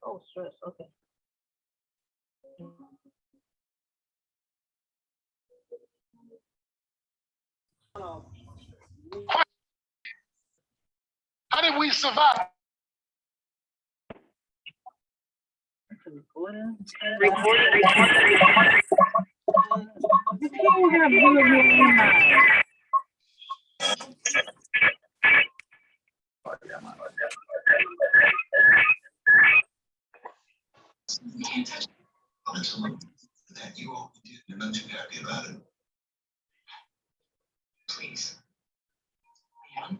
Oh, stress. Okay. How did we survive? Recording. I'm someone that you all did. You're not too happy about it. Please. Leon,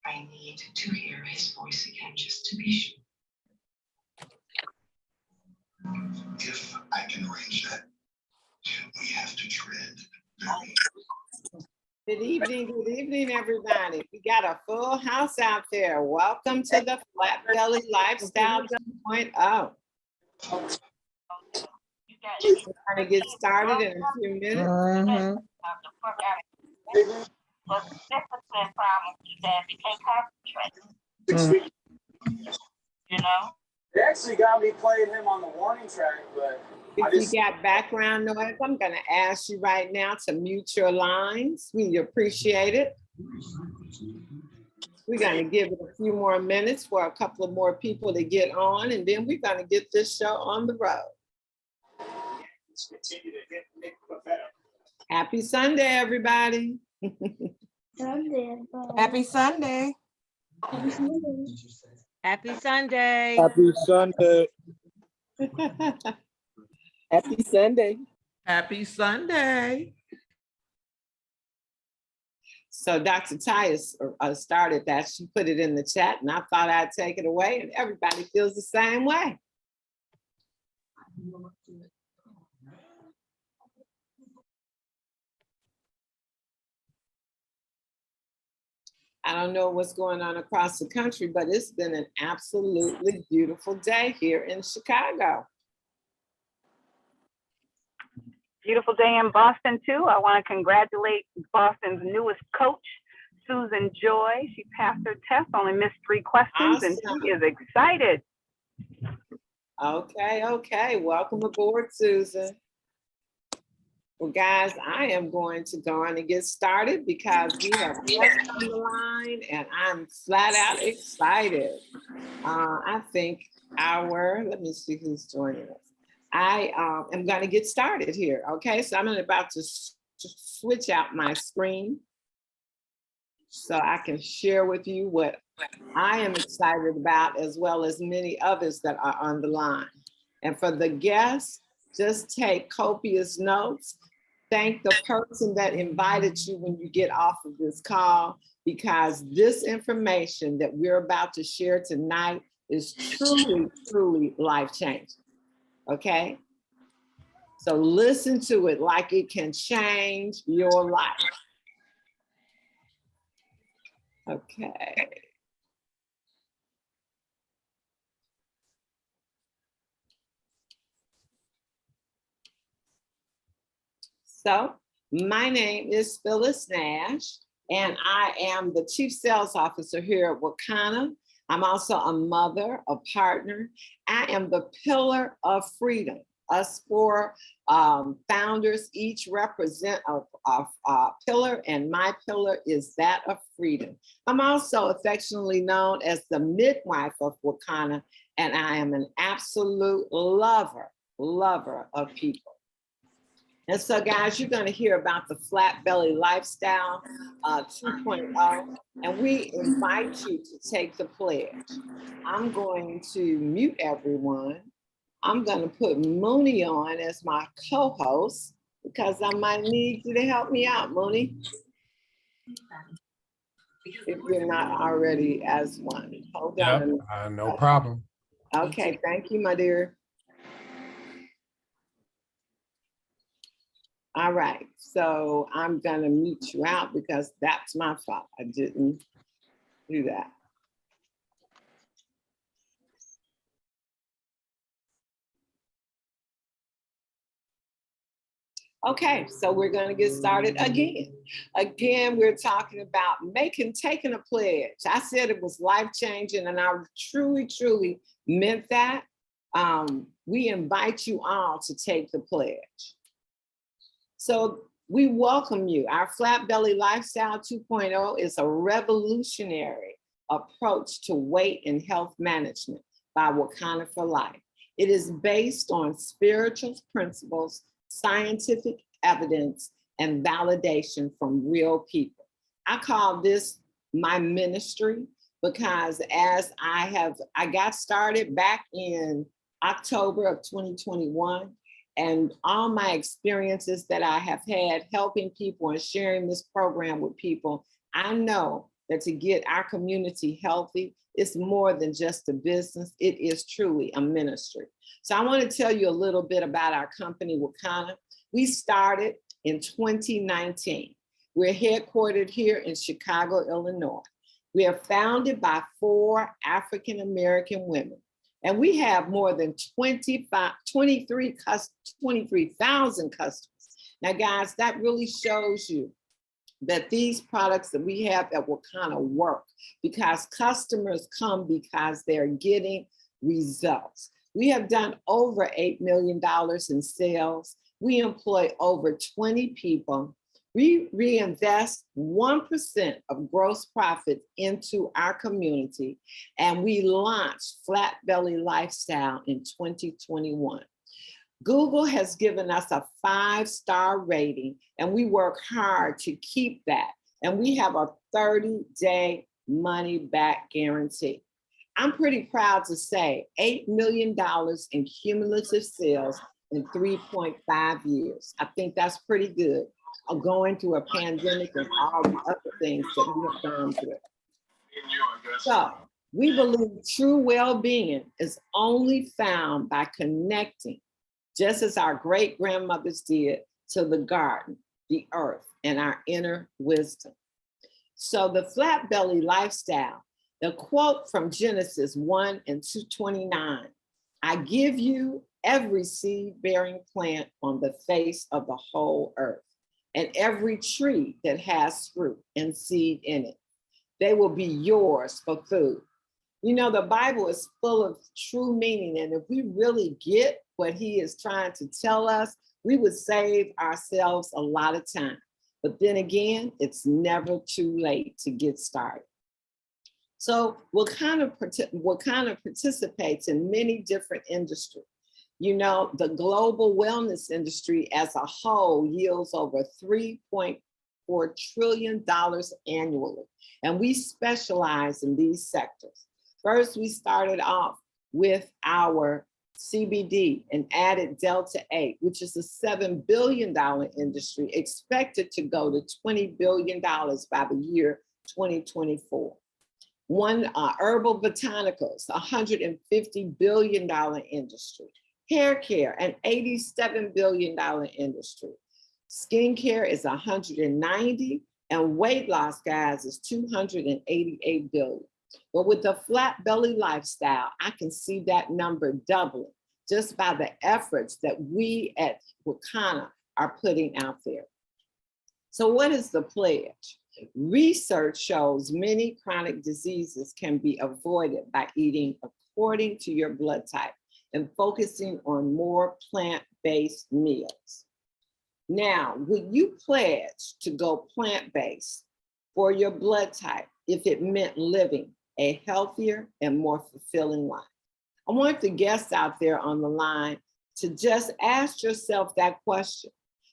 I need to hear his voice again just to be sure. If I can arrange that, we have to tread very. Good evening, everybody. We got a full house out there. Welcome to the Flat Belly Lifestyle 2.0. We're going to get started in a few minutes. You know? They actually got me playing him on the warning track, but If you got background noise, I'm going to ask you right now to mute your lines. We appreciate it. We're going to give it a few more minutes for a couple of more people to get on, and then we're going to get this show on the road. let's continue to make it better. Happy Sunday, everybody. Happy Sunday. Happy Sunday. Happy Sunday. Happy Sunday. Happy Sunday. So Dr. Tyus started that. She put it in the chat, and I thought I'd take it away, and everybody feels the same way. I don't know what's going on across the country, but it's been an absolutely beautiful day here in Chicago. Beautiful day in Boston too. I want to congratulate Boston's newest coach, Susan Joy. She passed her test, only missed 3 questions, and she is excited. Okay. Welcome aboard, Susan. Well, guys, I am going to go on and get started because we have guests on the line, and I'm flat out excited. I think let me see who's joining us. I am going to get started here. Okay, so I'm about to switch out my screen so I can share with you what I am excited about, as well as many others that are on the line. And for the guests, just take copious notes. Thank the person that invited you when you get off of this call, because this information that we're about to share tonight is truly, truly life-changing. Okay? So listen to it like it can change your life. Okay. So my name is Phyllis Nash, and I am the Chief Sales Officer here at Wakana. I'm also a mother, a partner. I am the pillar of freedom. Us 4 founders each represent a pillar, and my pillar is that of freedom. I'm also affectionately known as the midwife of Wakana, and I am an absolute lover of people. And so, guys, you're going to hear about the Flat Belly Lifestyle 2.0, and we invite you to take the pledge. I'm going to mute everyone. I'm going to put Mooney on as my co-host because I might need you to help me out, Mooney, if you're not already as one. Hold on. No problem. Okay, thank you, my dear. All right, so I'm gonna mute you out because that's my fault. I didn't do that. Okay, so we're going to get started again. Again, we're talking about taking a pledge. I said it was life-changing, and I truly, truly meant that. We invite you all to take the pledge. So we welcome you. Our Flat Belly Lifestyle 2.0 is a revolutionary approach to weight and health management by Wakana for Life. It is based on spiritual principles, scientific evidence, and validation from real people. I call this my ministry because as I got started back in October of 2021, and all my experiences that I have had helping people and sharing this program with people, I know that to get our community healthy, it's more than just a business. It is truly a ministry. So I want to tell you a little bit about our company, Wakana. We started in 2019. We're headquartered here in Chicago, Illinois. We are founded by 4 African-American women. And we have more than 23,000 customers. Now, guys, that really shows you that these products that we have at Wakana work because customers come because they're getting results. We have done over $8 million in sales. We employ over 20 people. We reinvest 1% of gross profit into our community, and we launched Flat Belly Lifestyle in 2021. Google has given us a 5-star rating, and we work hard to keep that. And we have a 30-day money-back guarantee. I'm pretty proud to say $8 million in cumulative sales in 3.5 years. I think that's pretty good. Going through a pandemic and all the other things that we have gone through. So we believe true well-being is only found by connecting, just as our great grandmothers did, to the garden, the earth, and our inner wisdom. So the Flat Belly Lifestyle, the quote from Genesis 1 and 2:29, I give you every seed-bearing plant on the face of the whole earth, and every tree that has fruit and seed in it. They will be yours for food. You know, the Bible is full of true meaning, and if we really get what he is trying to tell us, we would save ourselves a lot of time. But then again, it's never too late to get started. So Wakana participates in many different industries. You know, the global wellness industry as a whole yields over $3.4 trillion annually. And we specialize in these sectors. First, we started off with our CBD and added Delta 8, which is a $7 billion industry expected to go to $20 billion by the year 2024. Herbal botanicals, $150 billion industry. Hair care, an $87 billion industry. Skincare is 190, and weight loss, guys, is 288 billion. But with the Flat Belly Lifestyle, I can see that number doubling just by the efforts that we at Wakana are putting out there. So what is the pledge? Research shows many chronic diseases can be avoided by eating according to your blood type and focusing on more plant-based meals. Now, would you pledge to go plant-based for your blood type if it meant living a healthier and more fulfilling life? I want the guests out there on the line to just ask yourself that question,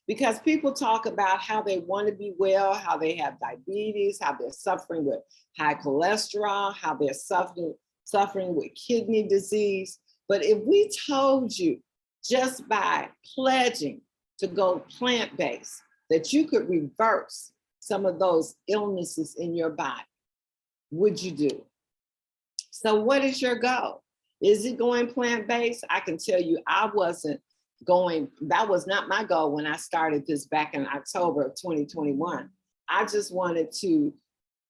because people talk about how they want to be well, how they have diabetes, how they're suffering with high cholesterol, how they're suffering with kidney disease. But if we told you just by pledging to go plant-based that you could reverse some of those illnesses in your body, would you do it? So what is your goal? Is it going plant-based? I can tell you I wasn't going, that was not my goal when I started this back in October of 2021. I just wanted to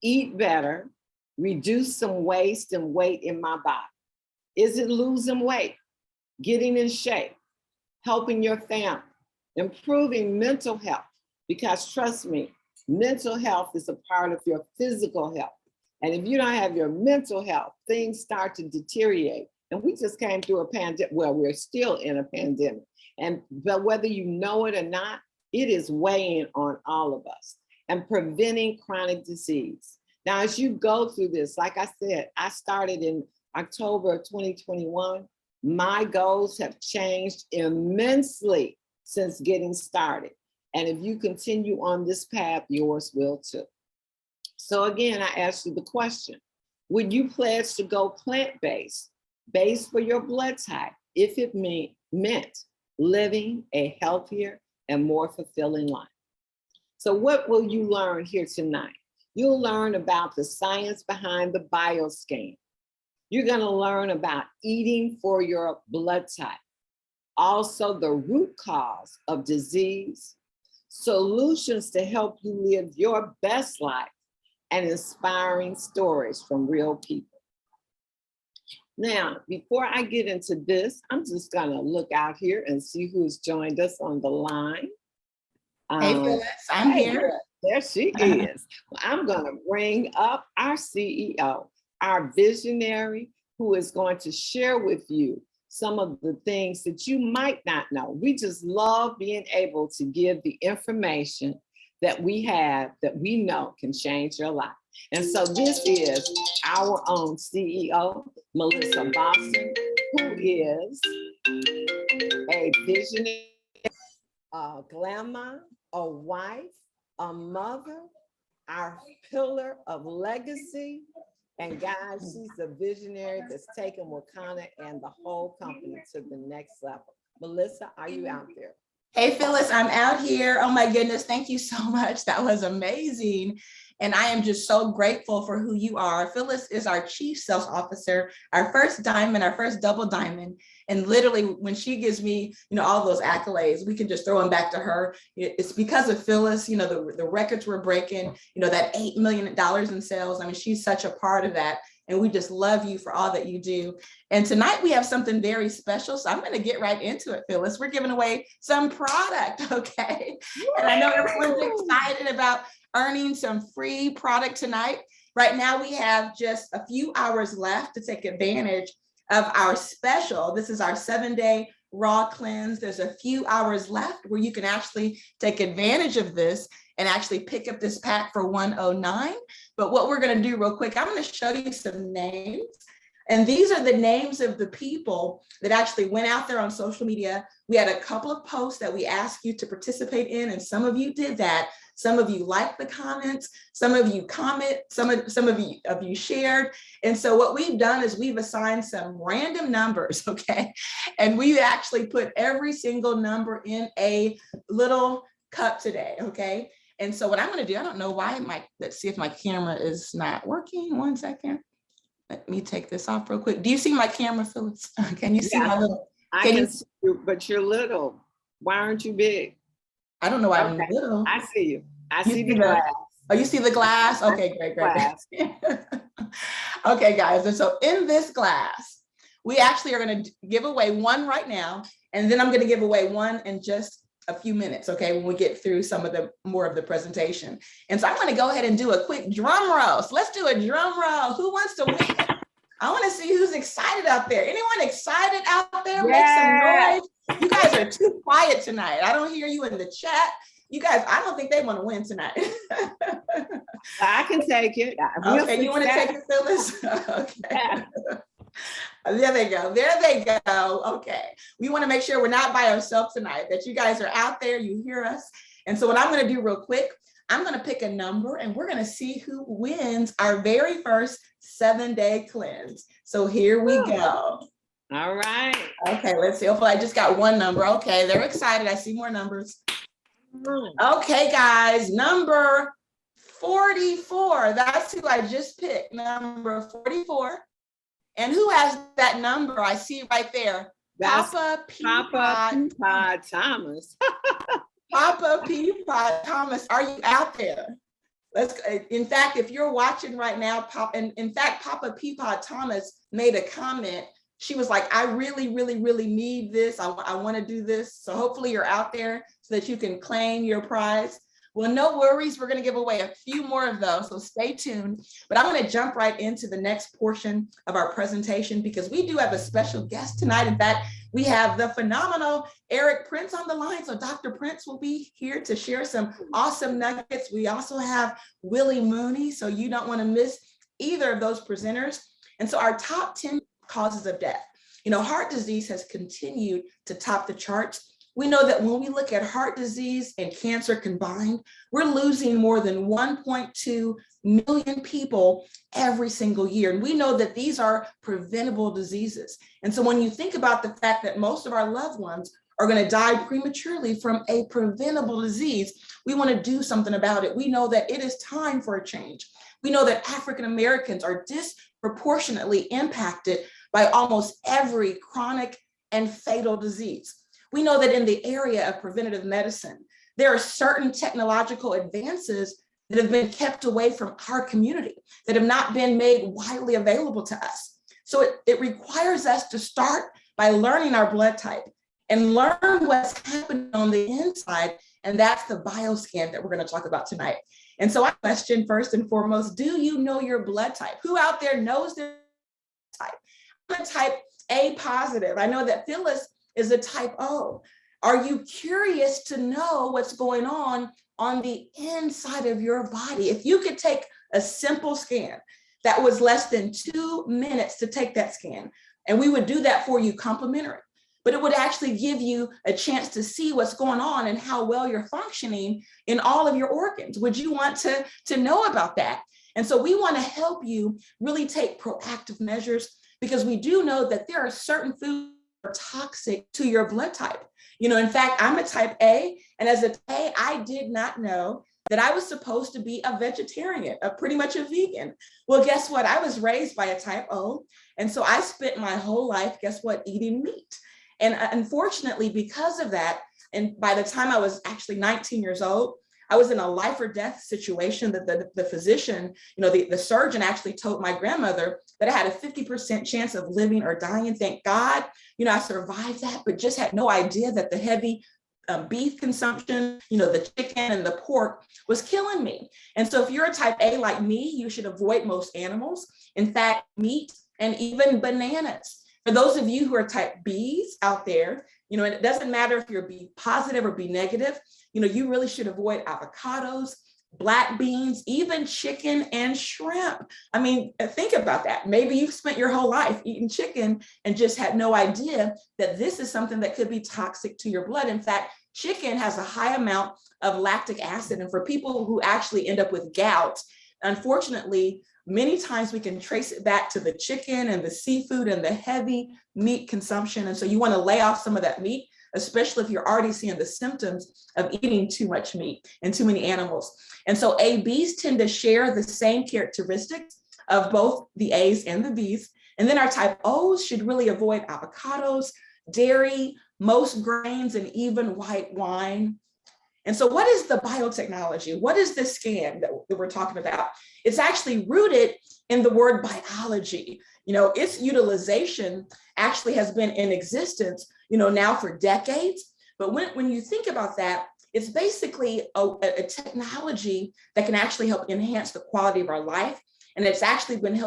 eat better, reduce some waste and weight in my body. Is it losing weight, getting in shape, helping your family, improving mental health, because trust me, mental health is a part of your physical health. And if you don't have your mental health, things start to deteriorate. And we just came through a pandemic. Well, we're still in a pandemic. But whether you know it or not, it is weighing on all of us. And preventing chronic disease. Now, as you go through this, like I said, I started in October of 2021. My goals have changed immensely since getting started. And if you continue on this path, yours will too. So again, I asked you the question, would you pledge to go plant-based, based for your blood type, if it meant living a healthier and more fulfilling life? So what will you learn here tonight? You'll learn about the science behind the bioscan. You're gonna learn about eating for your blood type. Also the root cause of disease, solutions to help you live your best life, and inspiring stories from real people. Now, before I get into this, I'm just gonna look out here and see who's joined us on the line. Hey, Phyllis, I'm Hey, here. girl, there she is. Well, I'm gonna bring up our CEO, our visionary, who is going to share with you some of the things that you might not know. We just love being able to give the information that we have that we know can change your life. And so this is our own CEO, Melissa Boston, who is a visionary, a glamour, a wife, a mother, our pillar of legacy. And guys, she's a visionary that's taken Wakana and the whole company to the next level. Melissa, are you out there? Hey, Phyllis, I'm out here. Oh my goodness, thank you so much. That was amazing. And I am just so grateful for who you are. Phyllis is our Chief Sales Officer, our first diamond, our first double diamond. And literally when she gives me, all those accolades, we can just throw them back to her. It's because of Phyllis, the records we're breaking, that $8 million in sales. I mean, she's such a part of that. And we just love you for all that you do. And tonight we have something very special. So I'm going to get right into it, Phyllis. We're giving away some product, okay? And I know everyone's excited about earning some free product tonight. Right now we have just a few hours left to take advantage of our special. This is our 7-day raw cleanse. There's a few hours left where you can actually take advantage of this and actually pick up this pack for $109. But what we're going to do real quick, I'm going to show you some names. And these are the names of the people that actually went out there on social media. We had a couple of posts that we asked you to participate in, and some of you did that. Some of you liked the comments, some of you comment, some of you shared. And so what we've done is we've assigned some random numbers, okay? And we actually put every single number in a little cup today, okay? And so what I'm gonna do, I don't know why let's see if my camera is not working. 1 second. Let me take this off real quick. Do you see my camera, Phyllis? Can you see my little? I can see you, but you're little. Why aren't you big? I don't know why I'm little. I see you. I see the glass. Oh, you see the glass? Okay, great. Okay, guys, and so in this glass, we actually are gonna give away one right now, and then I'm gonna give away one in just a few minutes, okay, when we get through some of the more of the presentation. And so I'm gonna go ahead and do a quick drum roll. So let's do a drum roll. Who wants to win? I wanna see who's excited out there. Anyone excited out there? Yeah. Make some noise. You guys are too quiet tonight. I don't hear you in the chat. You guys, I don't think they wanna win tonight. I can take it. Okay, you wanna take it, Phyllis? Okay. There they go. There they go. Okay. We want to make sure we're not by ourselves tonight, that you guys are out there, you hear us. And so what I'm going to do real quick, I'm going to pick a number and we're going to see who wins our very first 7-day cleanse. So here we go. All right. Okay, let's see. Hopefully I just got one number. Okay, they're excited. I see more numbers. Okay, guys, number 44. That's who I just picked, number 44. And who has that number? I see it right there. That's Papa Peapod Thomas. Papa Peapod Thomas, are you out there? In fact, if you're watching right now, Papa Peapod Thomas made a comment She was like, I really, really, really need this. I want to do this. So hopefully you're out there so that you can claim your prize. Well, no worries. We're going to give away a few more of those, so stay tuned. But I'm going to jump right into the next portion of our presentation because we do have a special guest tonight. In fact, we have the phenomenal Eric Prince on the line. So Dr. Prince will be here to share some awesome nuggets. We also have Willie Mooney, so you don't want to miss either of those presenters. And so our top 10 causes of death. You know, heart disease has continued to top the charts. We know that when we look at heart disease and cancer combined, we're losing more than 1.2 million people every single year. And we know that these are preventable diseases. And so when you think about the fact that most of our loved ones are going to die prematurely from a preventable disease, we want to do something about it. We know that it is time for a change. We know that African Americans are disproportionately impacted by almost every chronic and fatal disease. We know that in the area of preventative medicine, there are certain technological advances that have been kept away from our community, that have not been made widely available to us. So it requires us to start by learning our blood type and learn what's happening on the inside. And that's the bioscan that we're going to talk about tonight. And so I question first and foremost, do you know your blood type? Who out there knows their type? I'm a type A positive. I know that Phyllis is a type O. Are you curious to know what's going on the inside of your body? If you could take a simple scan that was less than 2 minutes to take that scan, and we would do that for you complimentary, but it would actually give you a chance to see what's going on and how well you're functioning in all of your organs. Would you want to know about that? And so we want to help you really take proactive measures, because we do know that there are certain foods that are toxic to your blood type. You know, in fact, I'm a type A, and as a type A, I did not know that I was supposed to be a vegetarian, pretty much a vegan. Well, guess what? I was raised by a type O, and so I spent my whole life, guess what, eating meat. And unfortunately, because of that, and by the time I was actually 19 years old, I was in a life or death situation that the physician, you know, the surgeon actually told my grandmother that I had a 50% chance of living or dying. And thank God, you know, I survived that, but just had no idea that the heavy beef consumption, you know, the chicken and the pork was killing me. And so if you're a type A like me, you should avoid most animals. In fact, meat and even bananas. For those of you who are type Bs out there, you know, and it doesn't matter if you're B positive or B negative, you know, you really should avoid avocados, black beans, even chicken and shrimp. I mean, think about that. Maybe you've spent your whole life eating chicken and just had no idea that this is something that could be toxic to your blood. In fact, chicken has a high amount of lactic acid. And for people who actually end up with gout, unfortunately, many times we can trace it back to the chicken and the seafood and the heavy meat consumption. And so you want to lay off some of that meat, especially if you're already seeing the symptoms of eating too much meat and too many animals. And so ABs tend to share the same characteristics of both the A's and the B's. And then our type O's should really avoid avocados, dairy, most grains, and even white wine. And so what is the biotechnology? What is this scan that we're talking about? It's actually rooted in the word biology. You know, its utilization actually has been in existence, you know, now for decades. But when you think about that, it's basically a technology that can actually help enhance the quality of our life. And it's actually been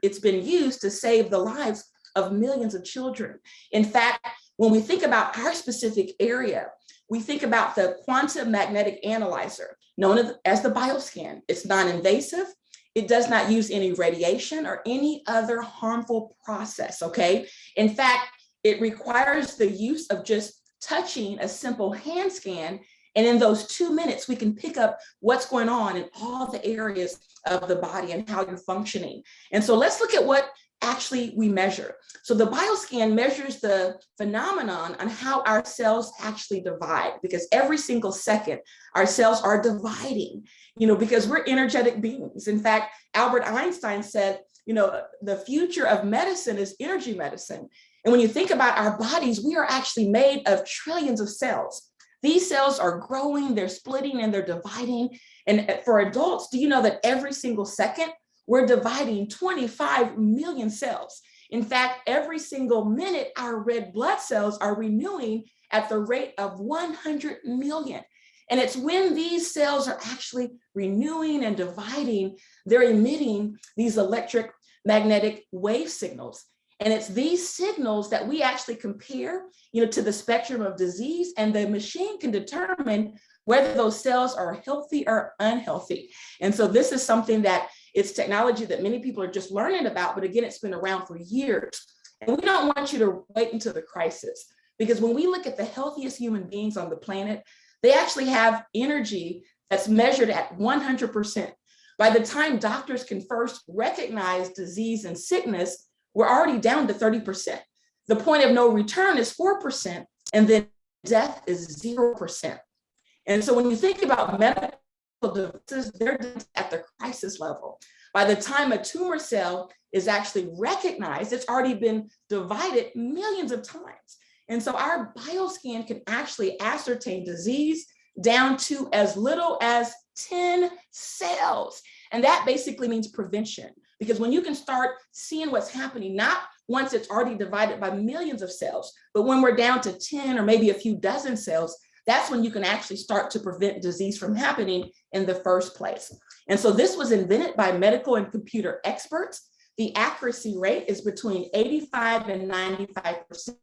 it's been used to save the lives of millions of children. In fact, when we think about our specific area, we think about the quantum magnetic analyzer, known as the bioscan. It's non-invasive. It does not use any radiation or any other harmful process, okay? In fact, it requires the use of just touching a simple hand scan. And in those 2 minutes, we can pick up what's going on in all the areas of the body and how you're functioning. And so let's look at what actually we measure. So the bioscan measures the phenomenon on how our cells actually divide, because every single second our cells are dividing, you know, because we're energetic beings. In fact, Albert Einstein said, you know, the future of medicine is energy medicine. And when you think about our bodies, we are actually made of trillions of cells. These cells are growing, they're splitting, and they're dividing. And for adults, do you know that every single second we're dividing 25 million cells? In fact, every single minute, our red blood cells are renewing at the rate of 100 million. And it's when these cells are actually renewing and dividing, they're emitting these electromagnetic wave signals. And it's these signals that we actually compare, to the spectrum of disease, and the machine can determine whether those cells are healthy or unhealthy. And so this is something that it's technology that many people are just learning about, but again, it's been around for years. And we don't want you to wait until the crisis, because when we look at the healthiest human beings on the planet, they actually have energy that's measured at 100%. By the time doctors can first recognize disease and sickness, we're already down to 30%. The point of no return is 4%, and then death is 0%. And so when you think about medical devices, they're at the crisis level. By the time a tumor cell is actually recognized, it's already been divided millions of times. And so our bioscan can actually ascertain disease down to as little as 10 cells. And that basically means prevention, because when you can start seeing what's happening, not once it's already divided by millions of cells, but when we're down to 10 or maybe a few dozen cells, that's when you can actually start to prevent disease from happening in the first place. And so this was invented by medical and computer experts. The accuracy rate is between 85 and 95%.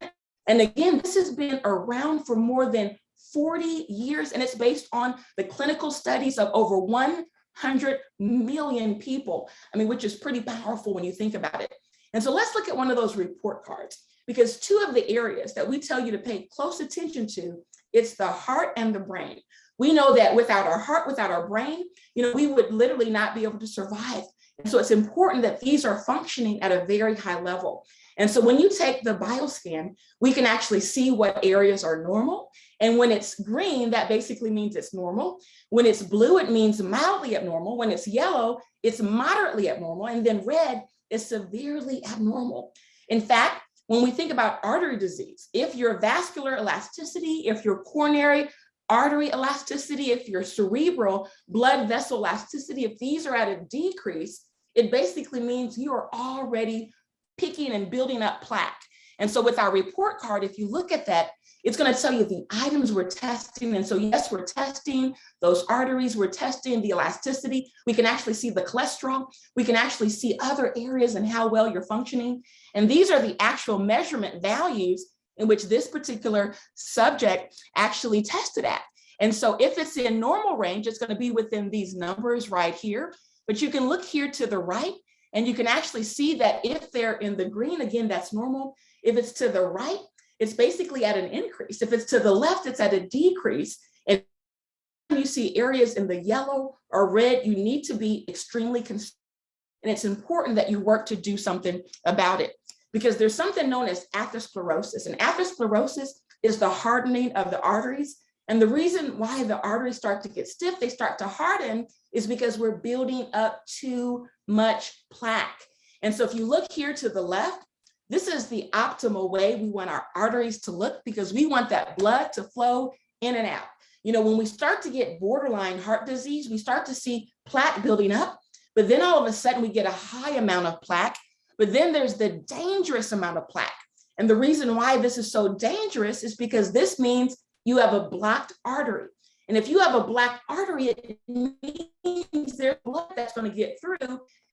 And again, this has been around for more than 40 years, and it's based on the clinical studies of over 100 million people. Which is pretty powerful when you think about it. And so let's look at one of those report cards, because two of the areas that we tell you to pay close attention to, it's the heart and the brain. We know that without our heart, without our brain, we would literally not be able to survive. And so it's important that these are functioning at a very high level. And so when you take the bioscan, we can actually see what areas are normal. And when it's green, that basically means it's normal. When it's blue, it means mildly abnormal. When it's yellow, it's moderately abnormal. And then red is severely abnormal. In fact, when we think about artery disease, if your vascular elasticity, if your coronary artery elasticity, if your cerebral blood vessel elasticity, if these are at a decrease, it basically means you are already picking and building up plaque. And so with our report card, if you look at that, it's going to tell you the items we're testing. And so yes, we're testing those arteries, we're testing the elasticity. We can actually see the cholesterol. We can actually see other areas and how well you're functioning. And these are the actual measurement values in which this particular subject actually tested at. And so if it's in normal range, it's going to be within these numbers right here. But you can look here to the right, and you can actually see that if they're in the green, again, that's normal. If it's to the right, it's basically at an increase. If it's to the left, it's at a decrease. And you see areas in the yellow or red, you need to be extremely concerned. And it's important that you work to do something about it, because there's something known as atherosclerosis. And atherosclerosis is the hardening of the arteries. And the reason why the arteries start to get stiff, they start to harden, is because we're building up too much plaque. And so if you look here to the left, this is the optimal way we want our arteries to look, because we want that blood to flow in and out. When we start to get borderline heart disease, we start to see plaque building up, but then all of a sudden we get a high amount of plaque, but then there's the dangerous amount of plaque. And the reason why this is so dangerous is because this means you have a blocked artery. And if you have a blocked artery, it means there's blood that's going to get through.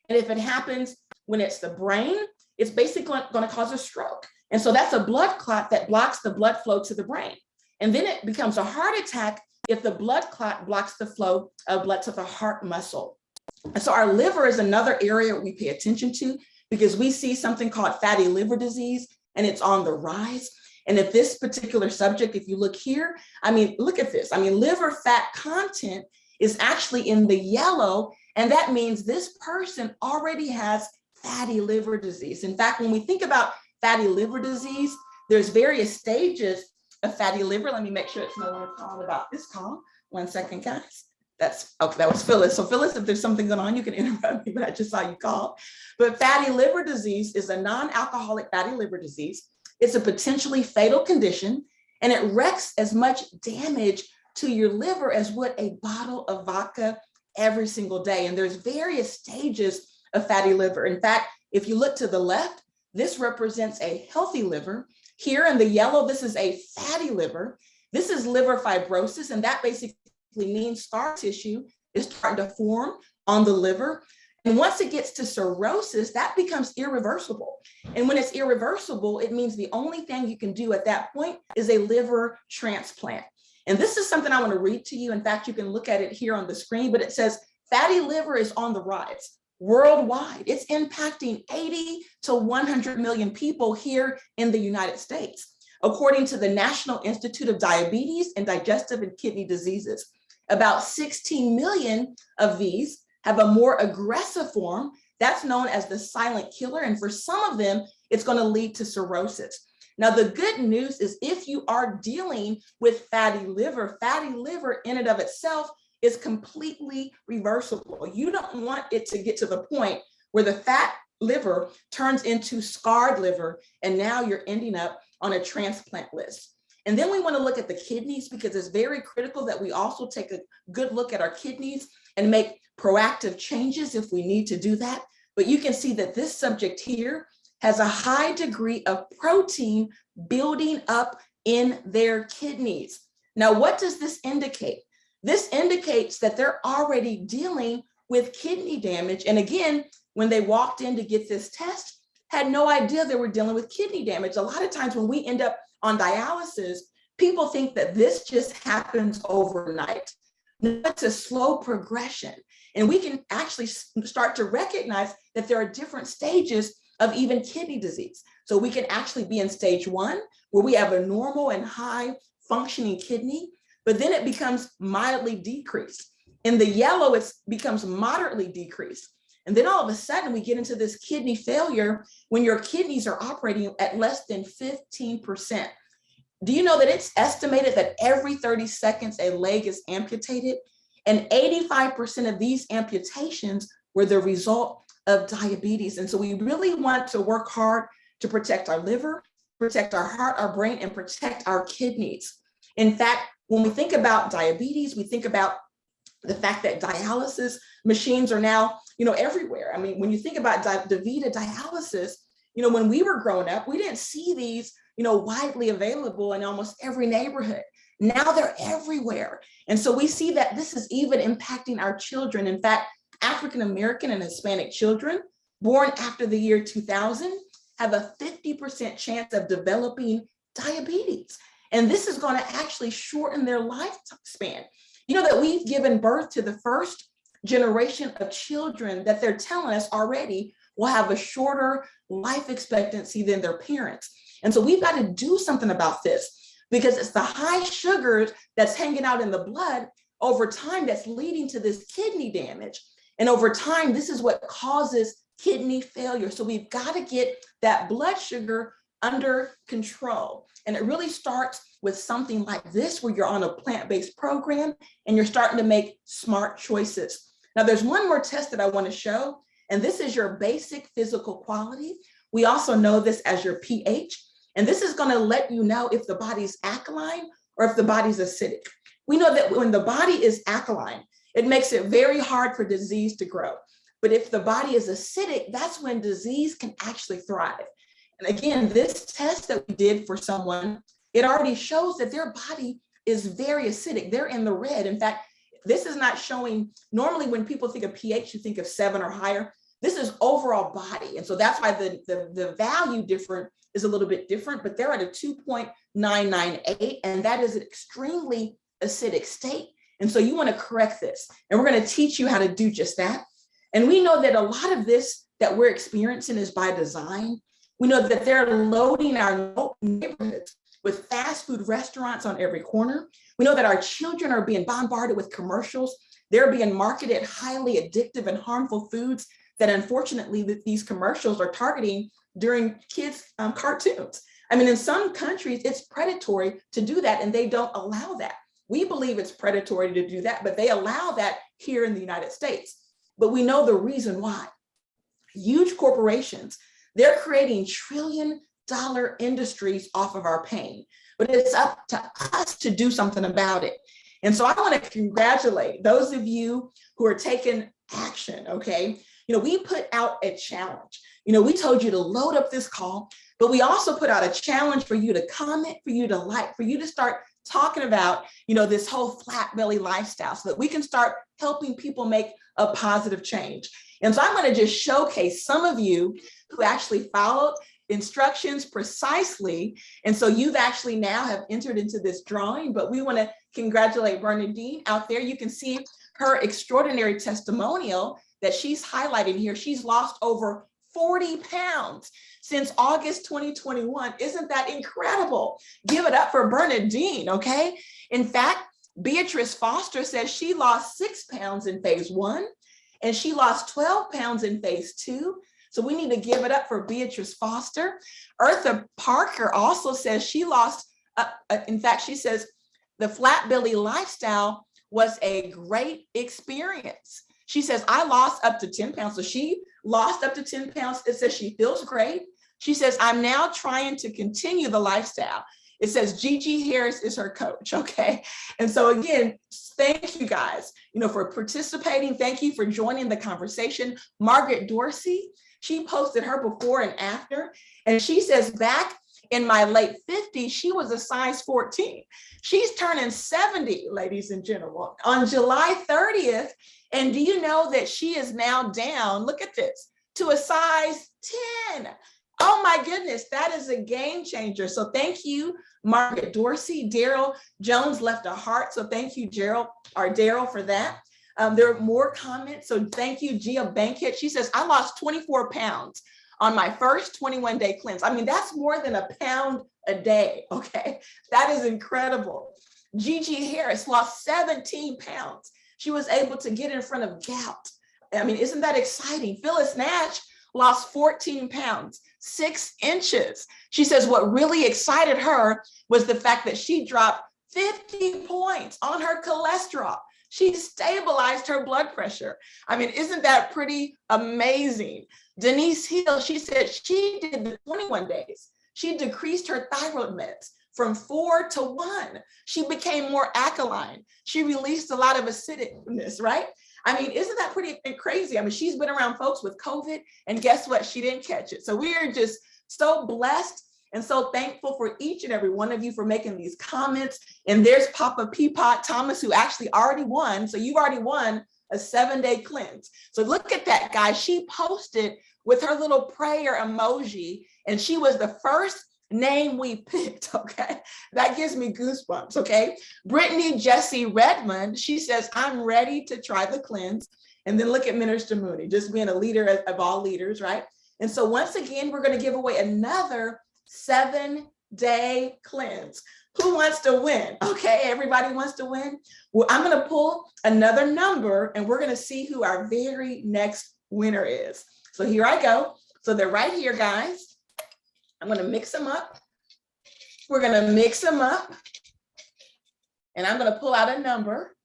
And if it happens when it's the brain, it's basically going to cause a stroke. And so that's a blood clot that blocks the blood flow to the brain. And then it becomes a heart attack if the blood clot blocks the flow of blood to the heart muscle. And so our liver is another area we pay attention to, because we see something called fatty liver disease, and it's on the rise. And if this particular subject, if you look here, look at this. Liver fat content is actually in the yellow, and that means this person already has fatty liver disease. In fact, when we think about fatty liver disease, there's various stages of fatty liver. Let me make sure it's no one calling about this call. 1 second, guys. That's okay. That was Phyllis. So Phyllis, if there's something going on, you can interrupt me, but I just saw you call. But fatty liver disease is a non-alcoholic fatty liver disease. It's a potentially fatal condition, and it wreaks as much damage to your liver as would a bottle of vodka every single day. And there's various stages of fatty liver. In fact, if you look to the left, this represents a healthy liver. Here in the yellow, this is a fatty liver. This is liver fibrosis, and that basically means scar tissue is starting to form on the liver. And once it gets to cirrhosis, that becomes irreversible. And when it's irreversible, it means the only thing you can do at that point is a liver transplant. And this is something I want to read to you. In fact, you can look at it here on the screen, but it says fatty liver is on the rise worldwide. It's impacting 80 to 100 million people here in the United States, according to the National Institute of Diabetes and Digestive and Kidney Diseases. About 16 million of these have a more aggressive form that's known as the silent killer. And for some of them, it's going to lead to cirrhosis. Now, the good news is if you are dealing with fatty liver in and of itself is completely reversible. You don't want it to get to the point where the fat liver turns into scarred liver, and now you're ending up on a transplant list. And then we want to look at the kidneys, because it's very critical that we also take a good look at our kidneys and make proactive changes if we need to do that. But you can see that this subject here has a high degree of protein building up in their kidneys. Now, what does this indicate? This indicates that they're already dealing with kidney damage. And again, when they walked in to get this test, had no idea they were dealing with kidney damage. A lot of times when we end up on dialysis, people think that this just happens overnight. No, it's a slow progression. And we can actually start to recognize that there are different stages of even kidney disease. So we can actually be in stage 1, where we have a normal and high functioning kidney, but then it becomes mildly decreased. In the yellow, it becomes moderately decreased. And then all of a sudden we get into this kidney failure when your kidneys are operating at less than 15%. Do you know that it's estimated that every 30 seconds a leg is amputated? And 85% of these amputations were the result of diabetes. And so we really want to work hard to protect our liver, protect our heart, our brain, and protect our kidneys. In fact, when we think about diabetes, we think about the fact that dialysis machines are now, everywhere. I mean, when you think about DaVita dialysis, when we were growing up, we didn't see these, widely available in almost every neighborhood. Now they're everywhere. And so we see that this is even impacting our children. In fact, African-American and Hispanic children born after the year 2000 have a 50% chance of developing diabetes. And this is going to actually shorten their lifespan. You know that we've given birth to the first generation of children that they're telling us already will have a shorter life expectancy than their parents. And so we've got to do something about this, because it's the high sugars that's hanging out in the blood over time that's leading to this kidney damage. And over time, this is what causes kidney failure. So we've got to get that blood sugar under control. And it really starts with something like this, where you're on a plant-based program and you're starting to make smart choices. Now, there's one more test that I want to show, and this is your basic physical quality. We also know this as your pH, and this is going to let you know if the body's alkaline or if the body's acidic. We know that when the body is alkaline, it makes it very hard for disease to grow. But if the body is acidic, that's when disease can actually thrive. And again, this test that we did for someone, it already shows that their body is very acidic. They're in the red. In fact, this is not showing, normally when people think of pH, you think of 7 or higher. This is overall body. And so that's why the value different is a little bit different, but they're at a 2.998, and that is an extremely acidic state. And so you want to correct this. And we're going to teach you how to do just that. And we know that a lot of this that we're experiencing is by design. We know that they're loading our neighborhoods with fast food restaurants on every corner. We know that our children are being bombarded with commercials. They're being marketed highly addictive and harmful foods that unfortunately these commercials are targeting during kids' cartoons. I mean, in some countries, it's predatory to do that, and they don't allow that. We believe it's predatory to do that, but they allow that here in the United States. But we know the reason why. Huge corporations, they're creating trillion-dollar industries off of our pain, but it's up to us to do something about it. And so I want to congratulate those of you who are taking action, okay? We put out a challenge. You know, we told you to load up this call, but we also put out a challenge for you to comment, for you to like, for you to start talking about, you know, this whole flat belly lifestyle so that we can start helping people make a positive change. And so I'm going to just showcase some of you who actually followed instructions precisely. And so you've actually now have entered into this drawing, but we want to congratulate Bernadine out there. You can see her extraordinary testimonial that she's highlighting here. She's lost over 40 pounds since August 2021. Isn't that incredible? Give it up for Bernadine, okay? In fact, Beatrice Foster says she lost 6 pounds in phase 1 and she lost 12 pounds in phase 2. So we need to give it up for Beatrice Foster. Eartha Parker also says she lost, in fact, she says the flat belly lifestyle was a great experience. She says, I lost up to 10 pounds. So she lost up to 10 pounds. It says she feels great. She says, I'm now trying to continue the lifestyle. It says Gigi Harris is her coach, okay? And so again, thank you guys, you know, for participating. Thank you for joining the conversation. Margaret Dorsey, she posted her before and after, and she says back in my late 50s, she was a size 14. She's turning 70, ladies and gentlemen, on July 30th. And do you know that she is now down, look at this, to a size 10. Oh my goodness, that is a game changer. So thank you, Margaret Dorsey. Daryl Jones left a heart. So thank you, Daryl, for that. There are more comments. So thank you, Gia Bankhead. She says, I lost 24 pounds on my first 21-day cleanse. I mean, that's more than a pound a day, okay? That is incredible. Gigi Harris lost 17 pounds. She was able to get in front of gout. I mean, isn't that exciting? Phyllis Nash lost 14 pounds, 6 inches. She says what really excited her was the fact that she dropped 50 points on her cholesterol. She stabilized her blood pressure. I mean, isn't that pretty amazing? Denise Hill, she said she did the 21 days. She decreased her thyroid meds from 4 to 1. She became more alkaline. She released a lot of acidicness, right? I mean, isn't that pretty crazy? I mean, she's been around folks with COVID, and guess what? She didn't catch it. So we are just so blessed and so thankful for each and every one of you for making these comments. And there's Papa Peapot Thomas, who actually already won. So you've already won a 7-day cleanse. So look at that, guys. She posted with her little prayer emoji, and she was the first name we picked, okay? That gives me goosebumps, okay? Brittany Jessie Redmond, she says, I'm ready to try the cleanse. And then look at Minister Mooney, just being a leader of all leaders, right? And so once again, we're gonna give away another 7-day cleanse. Who wants to win? Okay, everybody wants to win? Well, I'm gonna pull another number and we're gonna see who our very next winner is. So here I go. So they're right here, guys. I'm going to mix them up. We're going to mix them up. And I'm going to pull out a number.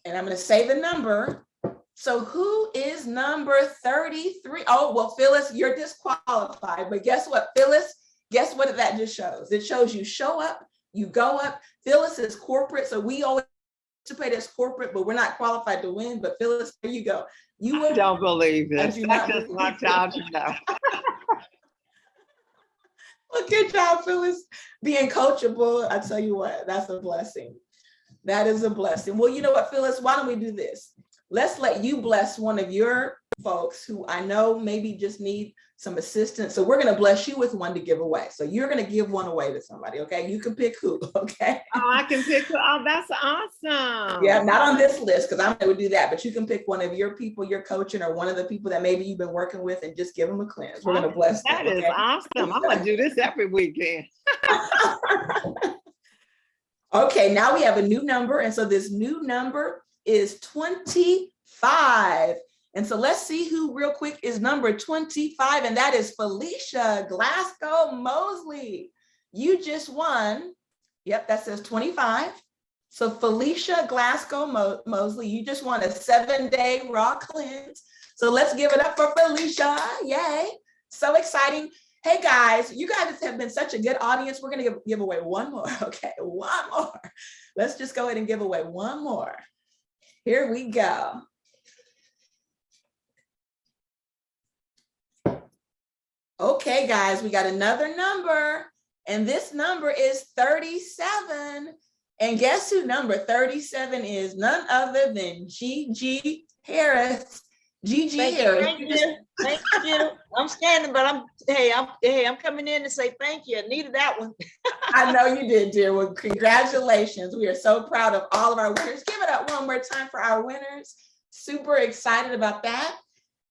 And I'm going to say the number. So who is number 33? Oh, well, Phyllis, you're disqualified. But guess what, Phyllis? Guess what that just shows? It shows you show up, you go up. Phyllis is corporate. So we always participate as corporate, but we're not qualified to win. But Phyllis, there you go. You would Don't believe this. I I just want y'all to know. Well, good job, Phyllis, being coachable. I tell you what, that's a blessing. That is a blessing. Well, you know what, Phyllis, why don't we do this? Let's let you bless one of your folks who I know maybe just need some assistance. So we're going to bless you with one to give away. So you're going to give one away to somebody, okay? You can pick who, okay? Oh, I can pick. Oh, that's awesome. Yeah, not on this list because I'm going to do that, but you can pick one of your people you're coaching or one of the people that maybe you've been working with and just give them a cleanse. We're going to bless them. That is awesome. I'm going to do this every weekend. Okay, now we have a new number. And so this new number is 25. And so let's see who real quick is number 25. And that is Felicia Glasgow Mosley. You just won. Yep, that says 25. So Felicia Glasgow Mosley, you just won a 7-day raw cleanse. So let's give it up for Felicia. Yay. So exciting. Hey guys, you guys have been such a good audience. We're going to give away one more. Okay, one more. Let's just go ahead and give away one more. Here we go. Okay, guys, we got another number, and this number is 37. And guess who number 37 is? None other than Gigi Harris. Gigi Harris. Thank you. Thank you. I'm standing, but I'm coming in to say thank you. I needed that one. I know you did, dear. Well, congratulations. We are so proud of all of our winners. Give it up one more time for our winners. Super excited about that.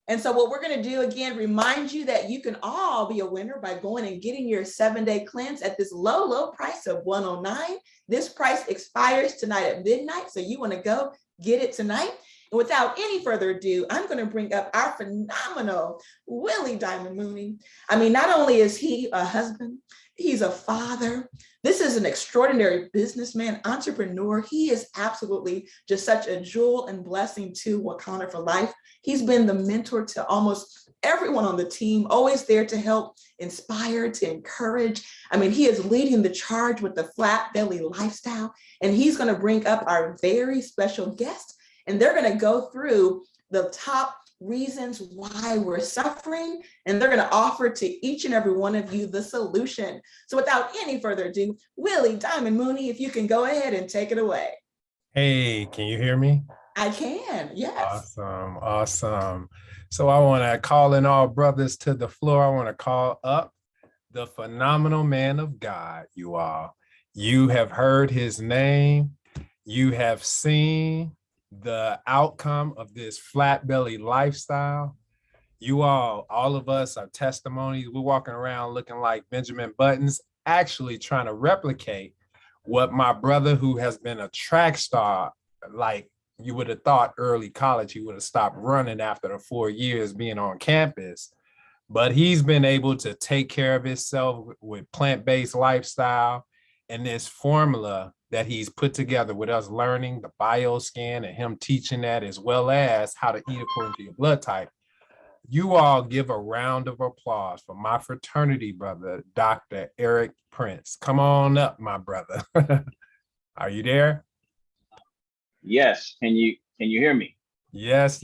And so what we're going to do, again, remind you that you can all be a winner by going and getting your 7-day cleanse at this low, low price of $109. This price expires tonight at midnight. So you want to go get it tonight. And without any further ado, I'm going to bring up our phenomenal Willie Diamond Mooney. I mean, not only is he a husband, he's a father. This is an extraordinary businessman, entrepreneur. He is absolutely just such a jewel and blessing to Wakanda for Life. He's been the mentor to almost everyone on the team, always there to help, inspire, to encourage. I mean, he is leading the charge with the flat belly lifestyle, and he's going to bring up our very special guest, and they're going to go through the top reasons why we're suffering, and they're going to offer to each and every one of you the solution. So without any further ado, Willie Diamond Mooney, if you can go ahead and take it away. Hey, can you hear me? I can, yes. Awesome. So I want to call in all brothers to the floor. I want to call up the phenomenal man of God, you all. You have heard his name. You have seen the outcome of this flat belly lifestyle. You all of us are testimonies. We're walking around looking like Benjamin Buttons, actually trying to replicate what my brother, who has been a track star, like you would have thought early college, he would have stopped running after the 4 years being on campus. But he's been able to take care of himself with plant-based lifestyle and this formula that he's put together with us learning the bioscan and him teaching that, as well as how to eat according to your blood type. You all give a round of applause for my fraternity brother, Dr. Eric Prince. Come on up, my brother. Are you there? Yes. Can you hear me? Yes.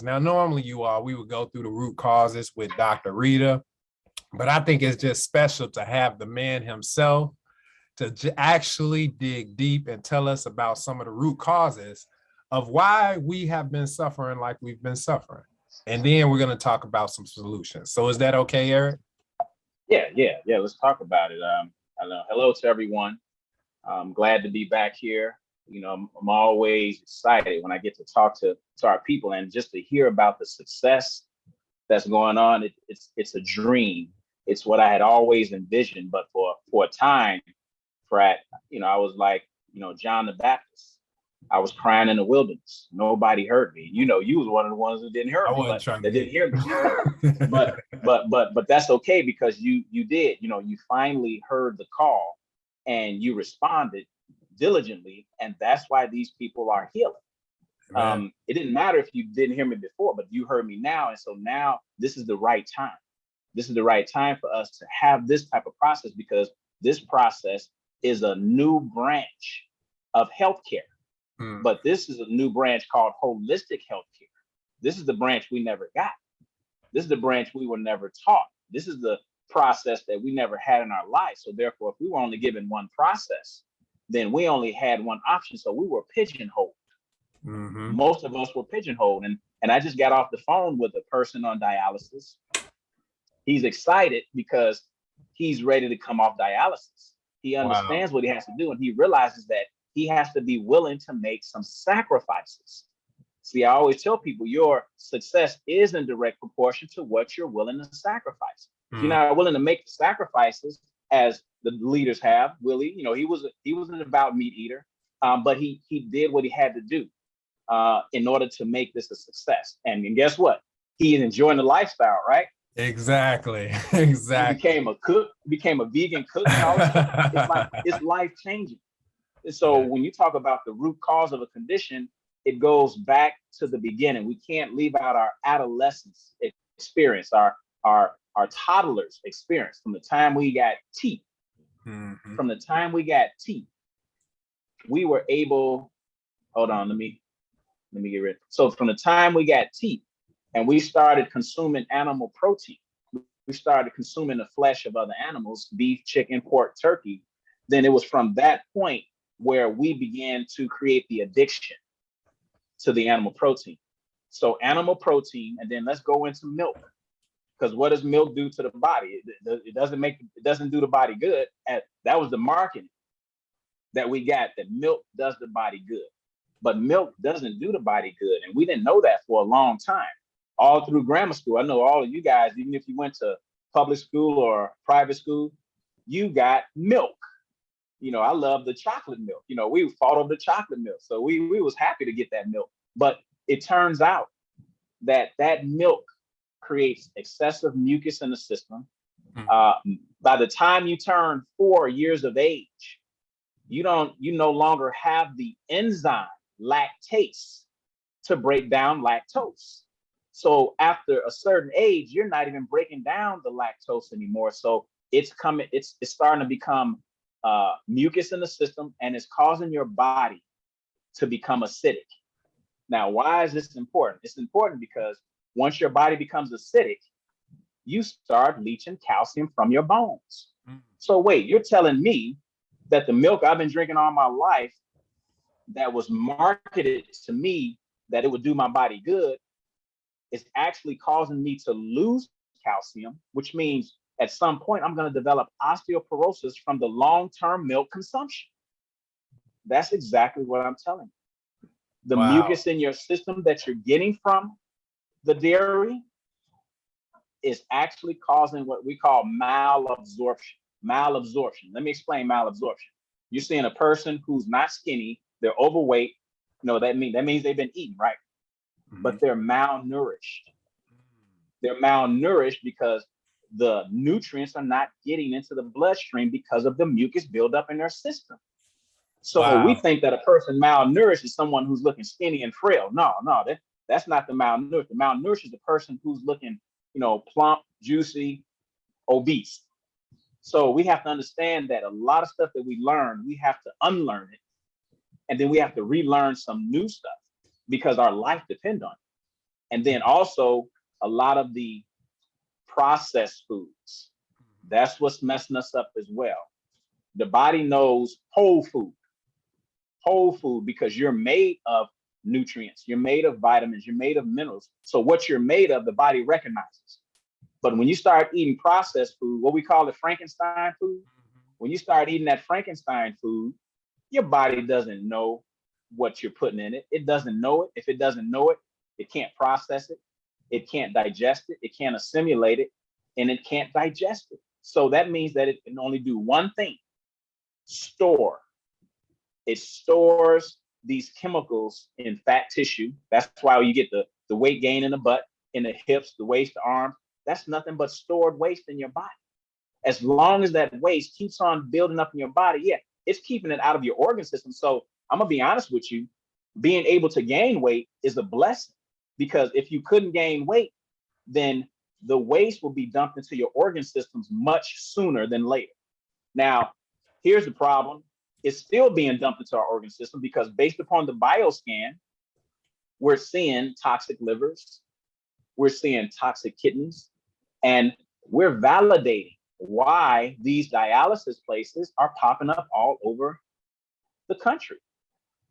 Now, normally we would go through the root causes with Dr. Rita, but I think it's just special to have the man himself to actually dig deep and tell us about some of the root causes of why we have been suffering like we've been suffering. And then we're going to talk about some solutions. So is that okay, Eric? Yeah. Let's talk about it. Hello to everyone. I'm glad to be back here. You know, I'm always excited when I get to talk to our people and just to hear about the success that's going on. It's a dream. It's what I had always envisioned, but for a time, Frat, I was like, John the Baptist. I was crying in the wilderness. Nobody heard me. You was one of the ones that didn't hear me. That didn't hear me. but that's okay, because you did. You finally heard the call and you responded diligently, and that's why these people are healing. It didn't matter if you didn't hear me before, but you heard me now, and so now this is the right time. This is the right time for us to have this type of process, because this process is a new branch of healthcare. But this is a new branch called holistic healthcare. This is the branch we never got. This is the branch we were never taught. This is the process that we never had in our life. So therefore, if we were only given one process, then we only had one option. So we were pigeonholed. Most of us were pigeonholed. And I just got off the phone with a person on dialysis. He's excited because he's ready to come off dialysis. He understands what he has to do, and he realizes that he has to be willing to make some sacrifices. See, I always tell people your success is in direct proportion to what you're willing to sacrifice. If you're not willing to make the sacrifices, as the leaders have, Willie, he was an devout meat eater, but he did what he had to do in order to make this a success. And guess what? He is enjoying the lifestyle, right? Exactly. He became a cook, became a vegan cook. It's life changing. And so when you talk about the root cause of a condition, it goes back to the beginning. We can't leave out our adolescence experience, our toddler's experience from the time we got teeth. From the time we got teeth, we were able, hold on, let me get rid. So from the time we got teeth and we started consuming animal protein, we started consuming the flesh of other animals, beef, chicken, pork, turkey, then it was from that point where we began to create the addiction to the animal protein. So animal protein, and then let's go into milk. Because what does milk do to the body? It doesn't do the body good. And that was the marketing that we got, that milk does the body good. But milk doesn't do the body good. And we didn't know that for a long time. All through grammar school, I know all of you guys, even if you went to public school or private school, you got milk. You know, I love the chocolate milk. You know, we fought over the chocolate milk. So we was happy to get that milk. But it turns out that that milk creates excessive mucus in the system. By the time you turn 4 years of age, you no longer have the enzyme lactase to break down lactose. So after a certain age, you're not even breaking down the lactose anymore. So it's starting to become mucus in the system, and it's causing your body to become acidic. Now, why is this important? It's important because once your body becomes acidic, you start leaching calcium from your bones. So wait, you're telling me that the milk I've been drinking all my life, that was marketed to me that it would do my body good, is actually causing me to lose calcium, which means at some point I'm going to develop osteoporosis from the long-term milk consumption. That's exactly what I'm telling you. The mucus in your system that you're getting from the dairy is actually causing what we call malabsorption. Malabsorption. Let me explain malabsorption. You're seeing a person who's not skinny, they're overweight. No, that means they've been eating, right? But they're malnourished. They're malnourished because the nutrients are not getting into the bloodstream because of the mucus buildup in their system. So we think that a person malnourished is someone who's looking skinny and frail. No, that's not the malnourished. The malnourished is the person who's looking, plump, juicy, obese. So we have to understand that a lot of stuff that we learn, we have to unlearn it. And then we have to relearn some new stuff because our life depends on it. And then also a lot of the processed foods, that's what's messing us up as well. The body knows whole food, because you're made of nutrients, you're made of vitamins, you're made of minerals. So what you're made of, the body recognizes. But when you start eating processed food, what we call the Frankenstein food, when you start eating that Frankenstein food, your body doesn't know what you're putting in it. It doesn't know it. If it doesn't know it, it can't process it. It can't digest it. It can't assimilate it, and it can't digest it. So that means that it can only do one thing: store. It stores these chemicals in fat tissue. That's why you get the weight gain in the butt, in the hips, the waist, the arms. That's nothing but stored waste in your body. As long as that waste keeps on building up in your body, it's keeping it out of your organ system. So I'm gonna be honest with you, being able to gain weight is a blessing, because if you couldn't gain weight, then the waste will be dumped into your organ systems much sooner than later. Now, here's the problem. It's still being dumped into our organ system because based upon the bioscan, we're seeing toxic livers, we're seeing toxic kidneys, and we're validating why these dialysis places are popping up all over the country,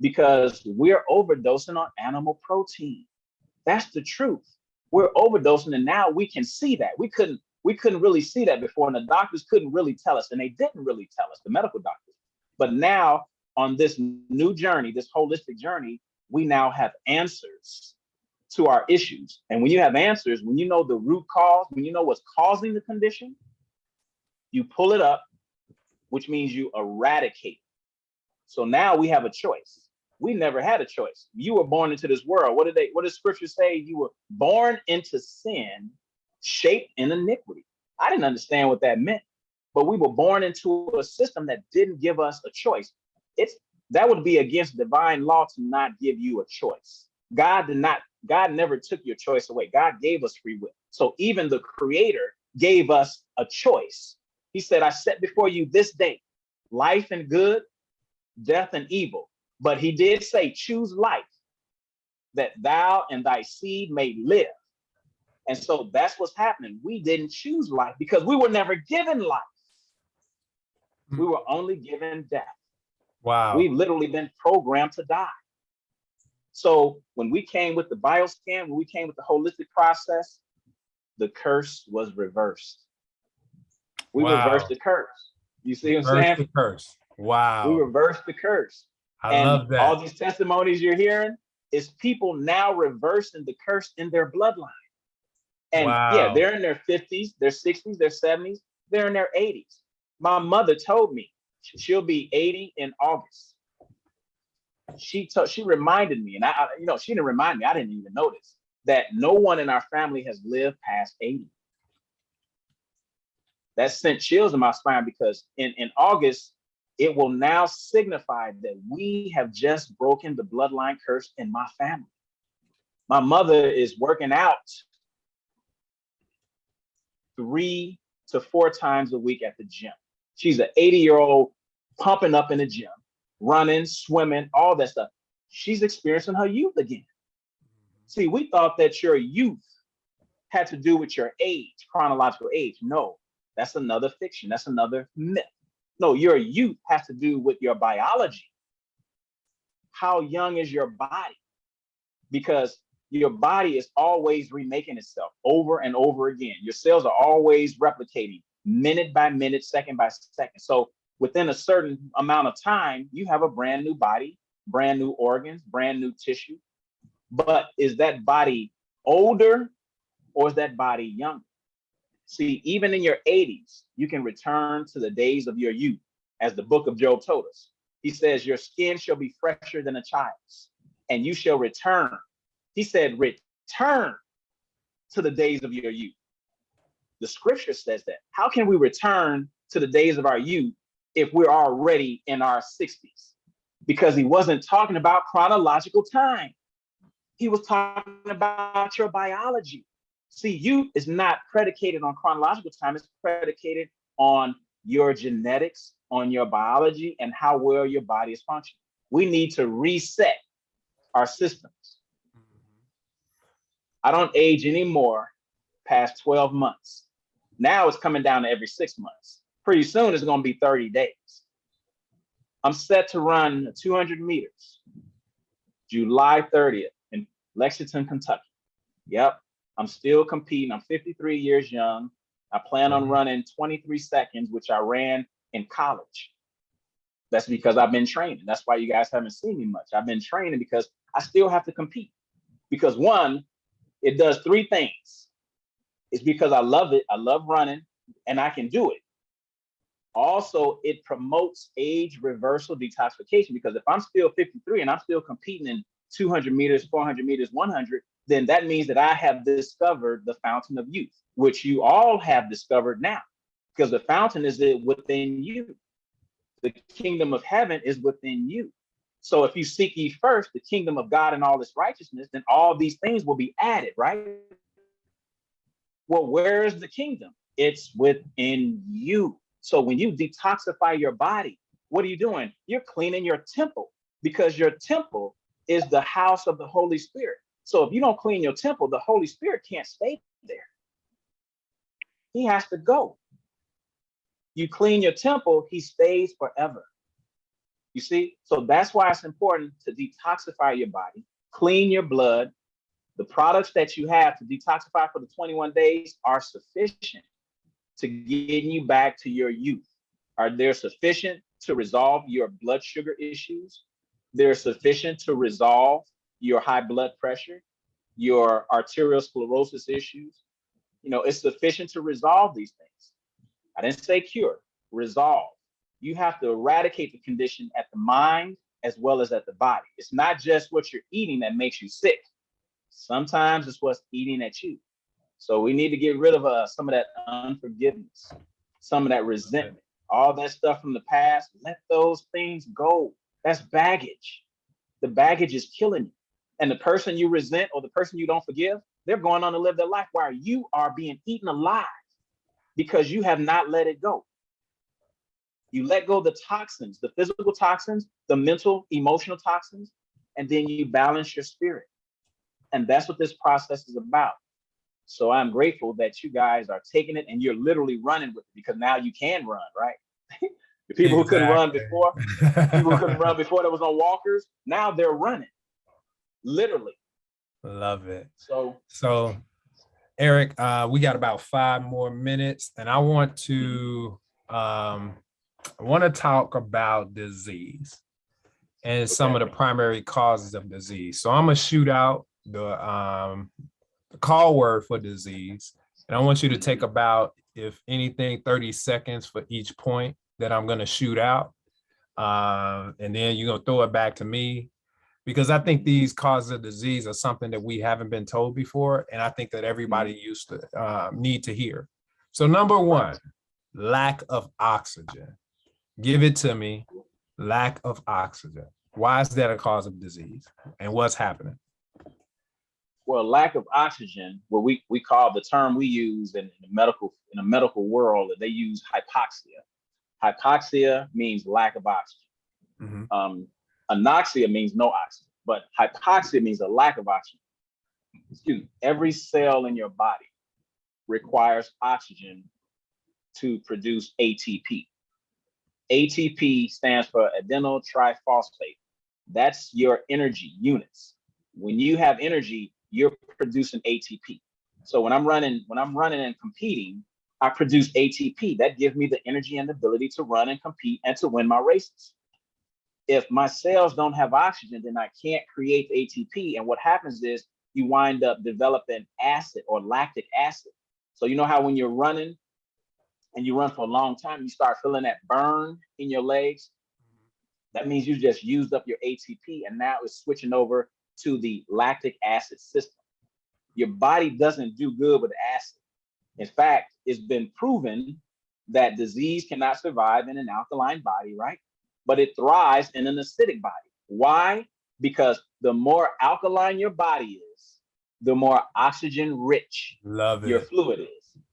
because we're overdosing on animal protein. That's the truth. We're overdosing, and now we can see that. We couldn't really see that before, and the doctors couldn't really tell us, and they didn't really tell us, the medical doctors. But now on this new journey, this holistic journey, we now have answers to our issues. And when you have answers, when you know the root cause, when you know what's causing the condition, you pull it up, which means you eradicate. So now we have a choice. We never had a choice. You were born into this world. What does scripture say? You were born into sin, shaped in iniquity. I didn't understand what that meant, but we were born into a system that didn't give us a choice. That would be against divine law to not give you a choice. God never took your choice away. God gave us free will. So even the creator gave us a choice. He said, I set before you this day, life and good, death and evil. But he did say, choose life, that thou and thy seed may live, And so that's what's happening. We didn't choose life because we were never given life. We were only given death. Wow. We've literally been programmed to die. So when we came with the bioscan, when we came with the holistic process, the curse was reversed. We Wow. reversed the curse. You see what I'm Reverse saying? the curse. Wow. We reversed the curse. I love that. All these testimonies you're hearing is people now reversing the curse in their bloodline. And yeah, Wow. they're in their 50s, their 60s, their 70s, they're in their 80s. My mother told me she'll be 80 in August. She reminded me, and she didn't remind me, I didn't even notice that no one in our family has lived past 80. That sent chills in my spine because in August, it will now signify that we have just broken the bloodline curse in my family. My mother is working out 3 to 4 times a week at the gym. She's an 80-year-old pumping up in the gym, running, swimming, all that stuff. She's experiencing her youth again. See, we thought that your youth had to do with your age, chronological age. No, that's another fiction. That's another myth. No, your youth has to do with your biology. How young is your body? Because your body is always remaking itself over and over again. Your cells are always replicating minute by minute, second by second. So within a certain amount of time, you have a brand new body, brand new organs, brand new tissue. But is that body older or is that body younger? See, even in your 80s, you can return to the days of your youth, as the book of Job told us. He says, your skin shall be fresher than a child's, and you shall return. He said, return to the days of your youth. The scripture says that. How can we return to the days of our youth if we're already in our 60s? Because he wasn't talking about chronological time. He was talking about your biology. See, youth is not predicated on chronological time. It's predicated on your genetics, on your biology, and how well your body is functioning. We need to reset our systems. I don't age anymore past 12 months. Now it's coming down to every 6 months. Pretty soon it's going to be 30 days. I'm set to run 200 meters, July 30th in Lexington, Kentucky. Yep, I'm still competing. I'm 53 years young. I plan on running 23 seconds, which I ran in college. That's because I've been training. That's why you guys haven't seen me much. I've been training because I still have to compete. Because one, it does 3 things. It's because I love it. I love running and I can do it. Also, it promotes age reversal detoxification, because if I'm still 53 and I'm still competing in 200 meters, 400 meters, 100, then that means that I have discovered the fountain of youth, which you all have discovered now, because the fountain is within you. The kingdom of heaven is within you. So if you seek ye first the kingdom of God and all its righteousness, then all these things will be added, right? Well, where is the kingdom? It's within you. So when you detoxify your body, what are you doing? You're cleaning your temple, because your temple is the house of the Holy Spirit. So if you don't clean your temple, the Holy Spirit can't stay there. He has to go. You clean your temple, he stays forever. You see? So that's why it's important to detoxify your body, clean your blood. The products that you have to detoxify for the 21 days are sufficient to get you back to your youth. Are they sufficient to resolve your blood sugar issues? They're sufficient to resolve your high blood pressure, your arterial sclerosis issues. You know, it's sufficient to resolve these things. I didn't say cure, resolve. You have to eradicate the condition at the mind as well as at the body. It's not just what you're eating that makes you sick. Sometimes it's what's eating at you. So we need to get rid of some of that unforgiveness, some of that resentment, all that stuff from the past. Let those things go. That's baggage. The baggage is killing you. And the person you resent or the person you don't forgive, they're going on to live their life while you are being eaten alive because you have not let it go. You let go of the toxins, the physical toxins, the mental, emotional toxins, and then you balance your spirit. And that's what this process is about. So I'm grateful that you guys are taking it and you're literally running with it, because now you can run, right? The people who couldn't run before, people who couldn't run before that was on walkers, now they're running, literally. Love it. So Eric, we got about 5 more minutes, and I want to talk about disease and some of the primary causes of disease. So I'm gonna shoot out the call word for disease, and I want you to take about, if anything, 30 seconds for each point that I'm gonna shoot out, and then you're gonna throw it back to me, because I think these causes of disease are something that we haven't been told before, and I think that everybody used to need to hear. So number 1, lack of oxygen. Give it to me. Lack of oxygen. Why is that a cause of disease, and what's happening? well, lack of oxygen, what we call, the term we use in the medical world, they use hypoxia. Hypoxia means lack of oxygen. Anoxia means no oxygen, but hypoxia means a lack of oxygen. Excuse me. Every cell in your body requires oxygen to produce ATP. ATP stands for adenyl triphosphate. That's your energy units. When you have energy, you're producing ATP. So when I'm running and competing, I produce ATP. That gives me the energy and the ability to run and compete and to win my races. If my cells don't have oxygen, then I can't create ATP. And what happens is you wind up developing acid or lactic acid. So you know how when you're running and you run for a long time, you start feeling that burn in your legs? That means you just used up your ATP, and now it's switching over to the lactic acid system. Your body doesn't do good with acid. In fact, it's been proven that disease cannot survive in an alkaline body, right? But it thrives in an acidic body. Why? Because the more alkaline your body is, the more oxygen rich your fluid is.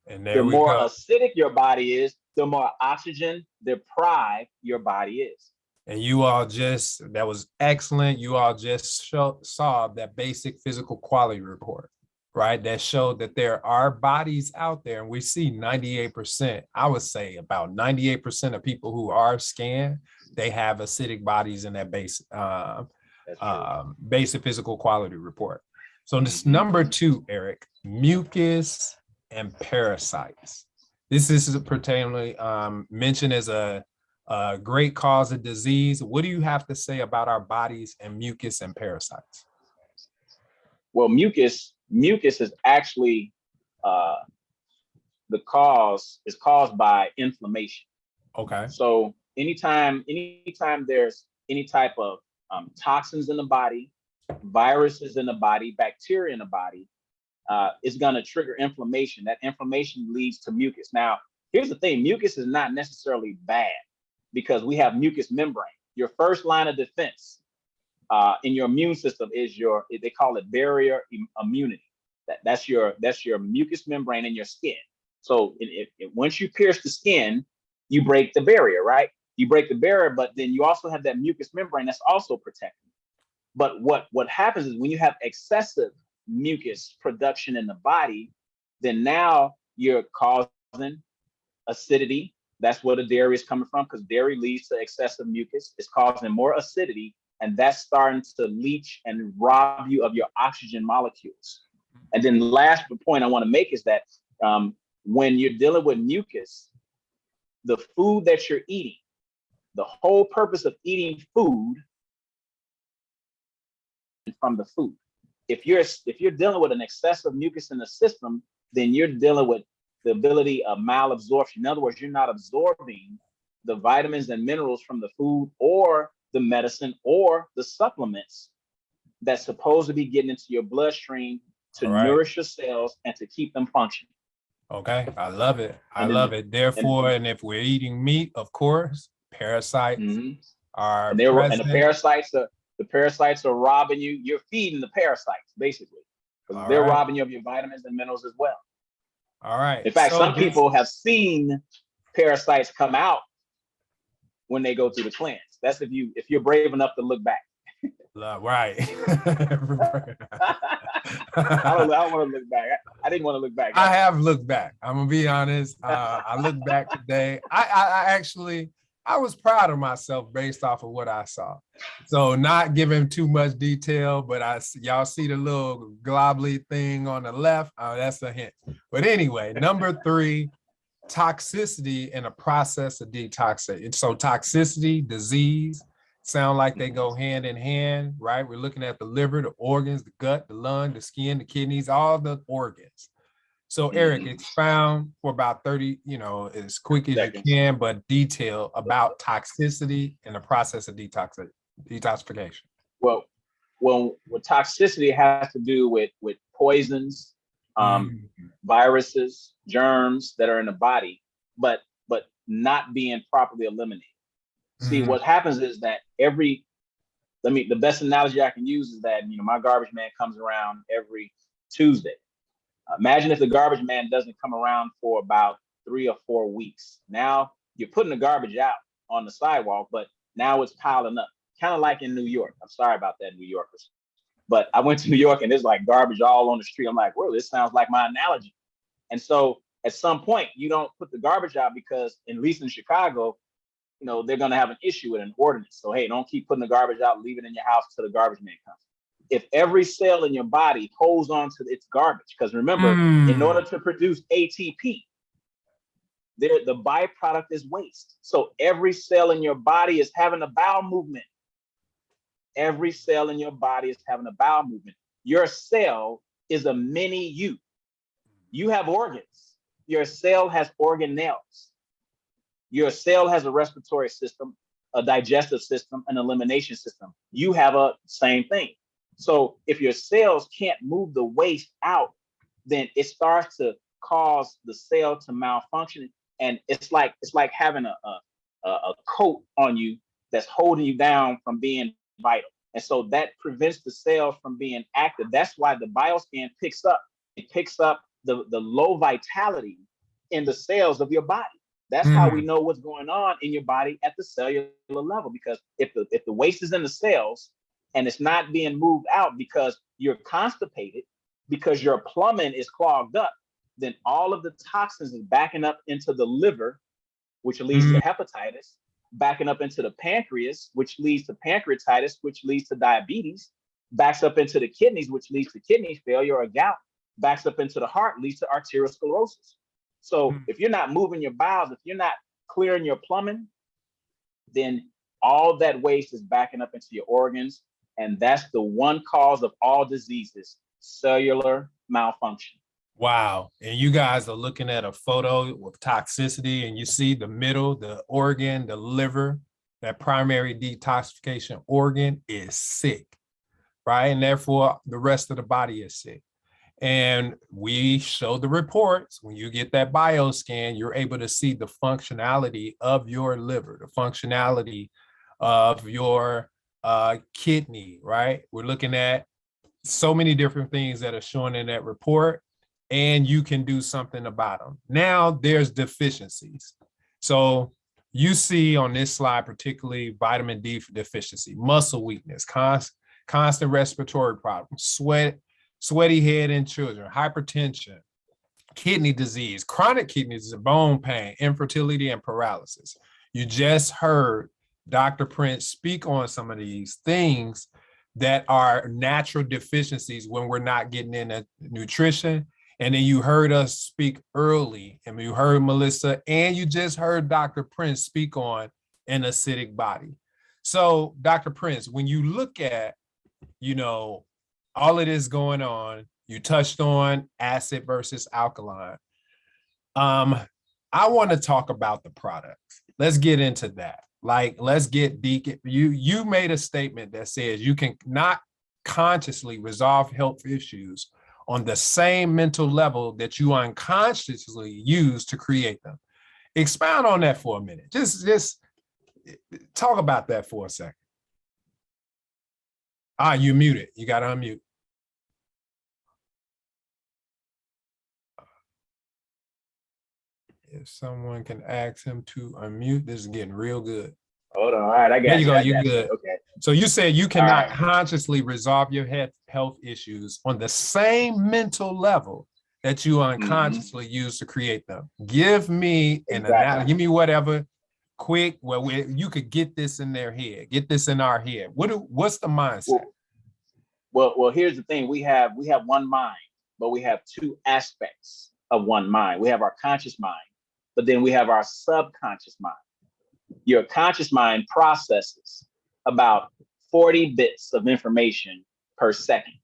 And the more acidic your body is, the more oxygen deprived your body is. And you all that was excellent. You all just saw that basic physical quality report, right? That showed that there are bodies out there, and we see 98%, I would say about 98% of people who are scanned, they have acidic bodies in that basic physical quality report. So this number 2, Eric, mucus and parasites. This is pertaining mentioned as a great cause of disease. What do you have to say about our bodies and mucus and parasites? Well, mucus is actually is caused by inflammation. Okay. So anytime there's any type of toxins in the body, viruses in the body, bacteria in the body, it's going to trigger inflammation. That inflammation leads to mucus. Now, here's the thing: mucus is not necessarily bad, because we have mucous membrane. Your first line of defense in your immune system is they call it barrier immunity. That's your mucous membrane in your skin. So once you pierce the skin, you break the barrier, right? You break the barrier, but then you also have that mucous membrane that's also protected. But what happens is when you have excessive mucus production in the body, then now you're causing acidity. That's where the dairy is coming from, because dairy leads to excessive mucus. It's causing more acidity, and that's starting to leach and rob you of your oxygen molecules. And then the last point I want to make is that when you're dealing with mucus, the food that you're eating, the whole purpose of eating food is from the food. If you're dealing with an excessive mucus in the system, then you're dealing with the ability of malabsorption. In other words, you're not absorbing the vitamins and minerals from the food or the medicine or the supplements that's supposed to be getting into your bloodstream to nourish your cells and to keep them functioning. Okay, I love it. I love it. Therefore, and if we're eating meat, of course, parasites are present. And the parasites are robbing you. You're feeding the parasites, basically, because they're robbing you of your vitamins and minerals as well. All right. In fact, some people have seen parasites come out when they go through the cleanse. That's if you're brave enough to look back. Right. don't want to look back. I didn't want to look back. I have looked back. I'm gonna be honest. I looked back today. I actually I was proud of myself based off of what I saw. So not giving too much detail, but y'all see the little globly thing on the left. That's a hint. But anyway, number 3, toxicity and a process of detoxing. So toxicity, disease, sound like they go hand in hand, right? We're looking at the liver, the organs, the gut, the lung, the skin, the kidneys, all the organs. So Eric, expound for about 30, as quick as you can, but detail about toxicity and the process of detoxification. Well, what toxicity has to do with poisons, viruses, germs that are in the body, but not being properly eliminated. See, what happens is that the best analogy I can use is that, my garbage man comes around every Tuesday. Imagine if the garbage man doesn't come around for about 3 or 4 weeks. Now you're putting the garbage out on the sidewalk, but now it's piling up, kind of like in New York. I'm sorry about that, New Yorkers. But I went to New York and there's like garbage all on the street. I'm like, well, this sounds like my analogy. And so at some point, you don't put the garbage out because, at least in Chicago, they're going to have an issue with an ordinance. So, hey, don't keep putting the garbage out, leave it in your house till the garbage man comes. If every cell in your body holds on to its garbage, because remember, in order to produce ATP, the byproduct is waste. So every cell in your body is having a bowel movement. Every cell in your body is having a bowel movement. Your cell is a mini you. You have organs. Your cell has organelles. Your cell has a respiratory system, a digestive system, an elimination system. You have a same thing. So if your cells can't move the waste out, then it starts to cause the cell to malfunction. And it's like having a coat on you that's holding you down from being vital. And so that prevents the cells from being active. That's why the bioscan picks up the low vitality in the cells of your body. That's how we know what's going on in your body at the cellular level. Because if the waste is in the cells and it's not being moved out because you're constipated, because your plumbing is clogged up, then all of the toxins is backing up into the liver, which leads to hepatitis, backing up into the pancreas, which leads to pancreatitis, which leads to diabetes, backs up into the kidneys, which leads to kidney failure or gout, backs up into the heart, leads to arteriosclerosis. So if you're not moving your bowels, if you're not clearing your plumbing, then all that waste is backing up into your organs. And that's the one cause of all diseases, cellular malfunction. Wow. And you guys are looking at a photo with toxicity and you see the middle, the organ, the liver, that primary detoxification organ is sick, right? And therefore the rest of the body is sick. And we show the reports. When you get that bioscan, you're able to see the functionality of your liver, the functionality of your kidney, right? We're looking at so many different things that are shown in that report, and you can do something about them. Now there's deficiencies. So you see on this slide, particularly vitamin D deficiency, muscle weakness, constant respiratory problems, sweaty head in children, hypertension, kidney disease, chronic kidney disease, bone pain, infertility, and paralysis. You just heard Dr. Prince speak on some of these things that are natural deficiencies when we're not getting in nutrition. And then you heard us speak early, and you heard Melissa, and you just heard Dr. Prince speak on an acidic body. So Dr. Prince, when you look at, all of this going on, you touched on acid versus alkaline. I want to talk about the products. Let's get into that. Let's get deep. You made a statement that says you can not consciously resolve health issues on the same mental level that you unconsciously use to create them. Expound on that for a minute. Just talk about that for a second. You muted. You got to unmute. If someone can ask him to unmute, this is getting real good. Hold on. All right, I got there you. Go. You're good. Okay. So you said you cannot consciously resolve your health issues on the same mental level that you unconsciously use to create them. Give me an analogy, give me whatever quick, you could get this in their head, get this in our head. What's the mindset? Well, here's the thing. We have one mind, but we have two aspects of one mind. We have our conscious mind, but then we have our subconscious mind. Your conscious mind processes about 40 bits of information per second.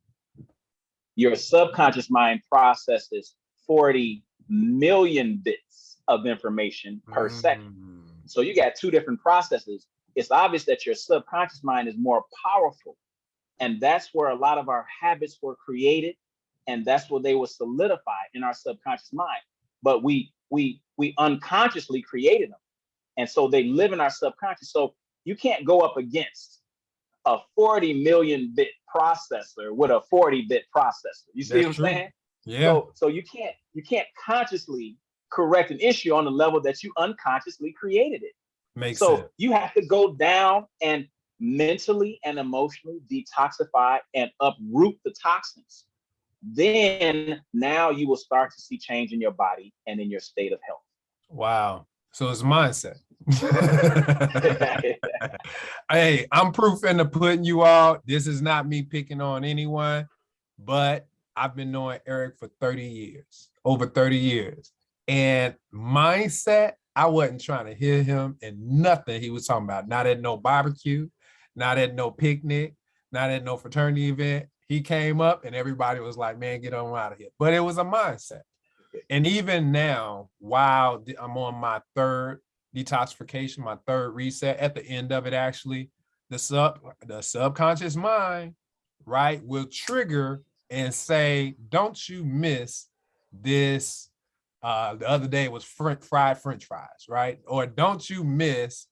Your subconscious mind processes 40 million bits of information per second. So you got two different processes. It's obvious that your subconscious mind is more powerful. And that's where a lot of our habits were created. And that's where they were solidified in our subconscious mind. But we unconsciously created them. And so they live in our subconscious. So you can't go up against a 40 million bit processor with a 40-bit processor. You see what I'm saying? Yeah. So you can't consciously correct an issue on the level that you unconsciously created it. Makes so sense. You have to go down and mentally and emotionally detoxify and uproot the toxins. Then now you will start to see change in your body and in your state of health. Wow. So it's mindset. Hey, I'm proof in the pudding, you all. This is not me picking on anyone, but I've been knowing Eric for 30 years, over 30 years. And mindset, I wasn't trying to hear him and nothing he was talking about. Not at no barbecue, not at no picnic, not at no fraternity event. He came up and everybody was like, man, get on out of here. But it was a mindset. And even now, while I'm on my third detoxification, my third reset, at the end of it, actually, the subconscious mind, right, will trigger and say, don't you miss this. The other day it was fried French fries, right? Or don't you miss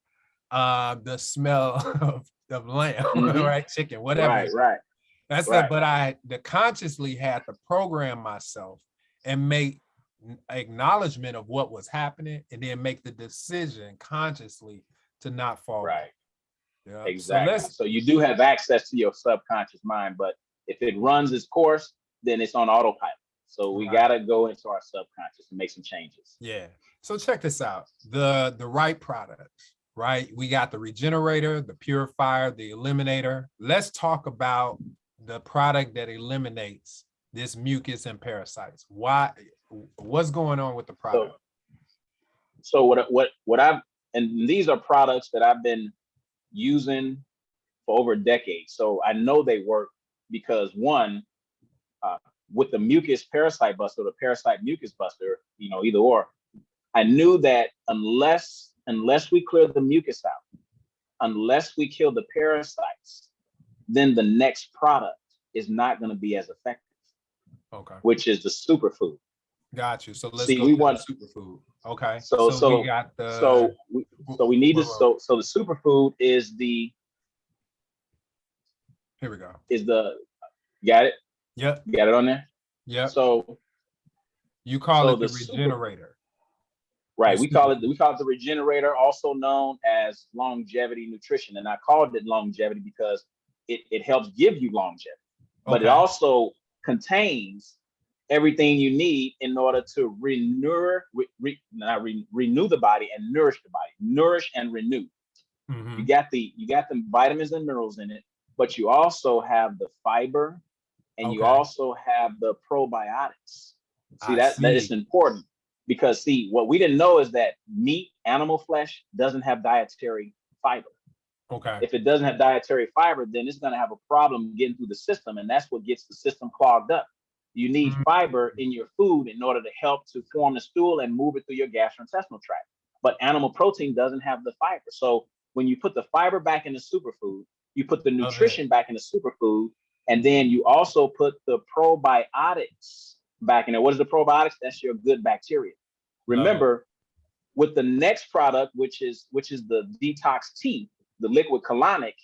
the smell of lamb, right? Chicken, whatever. Right. That's right. But I consciously had to program myself and make acknowledgement of what was happening and then make the decision consciously to not fall. Right. Yeah. Exactly. So you do have access to your subconscious mind, but if it runs its course, then it's on autopilot. So we got to go into our subconscious and make some changes. Yeah. So check this out. The right products, right? We got the regenerator, the purifier, the eliminator. Let's talk about the product that eliminates this mucus and parasites. What's going on with the product? So what and these are products that I've been using for over a decade. So I know they work because one, with the mucus parasite buster, the parasite mucus buster, either or, I knew that unless we clear the mucus out, unless we kill the parasites, then the next product is not going to be as effective. Okay. Which is the superfood. Got you. So let's see. We want superfood. Okay. So we got the. So we need to. So the superfood is the. Here we go. Is the. Got it. Yep. You got it on there. Yeah. So. You call it the regenerator. Right. We call it the regenerator, also known as longevity nutrition, and I called it longevity because it helps give you longevity, but it also contains everything you need in order to renew the body and nourish the body. Nourish and renew. Mm-hmm. You got the vitamins and minerals in it, but you also have the fiber, and you also have the probiotics. That is important because what we didn't know is that meat, animal flesh, doesn't have dietary fiber. Okay. If it doesn't have dietary fiber, then it's going to have a problem getting through the system, and that's what gets the system clogged up. You need fiber in your food in order to help to form the stool and move it through your gastrointestinal tract. But animal protein doesn't have the fiber. So when you put the fiber back in the superfood, you put the nutrition back in the superfood, and then you also put the probiotics back in there. What is the probiotics? That's your good bacteria. Remember, with the next product, which is the detox tea, the liquid colonic,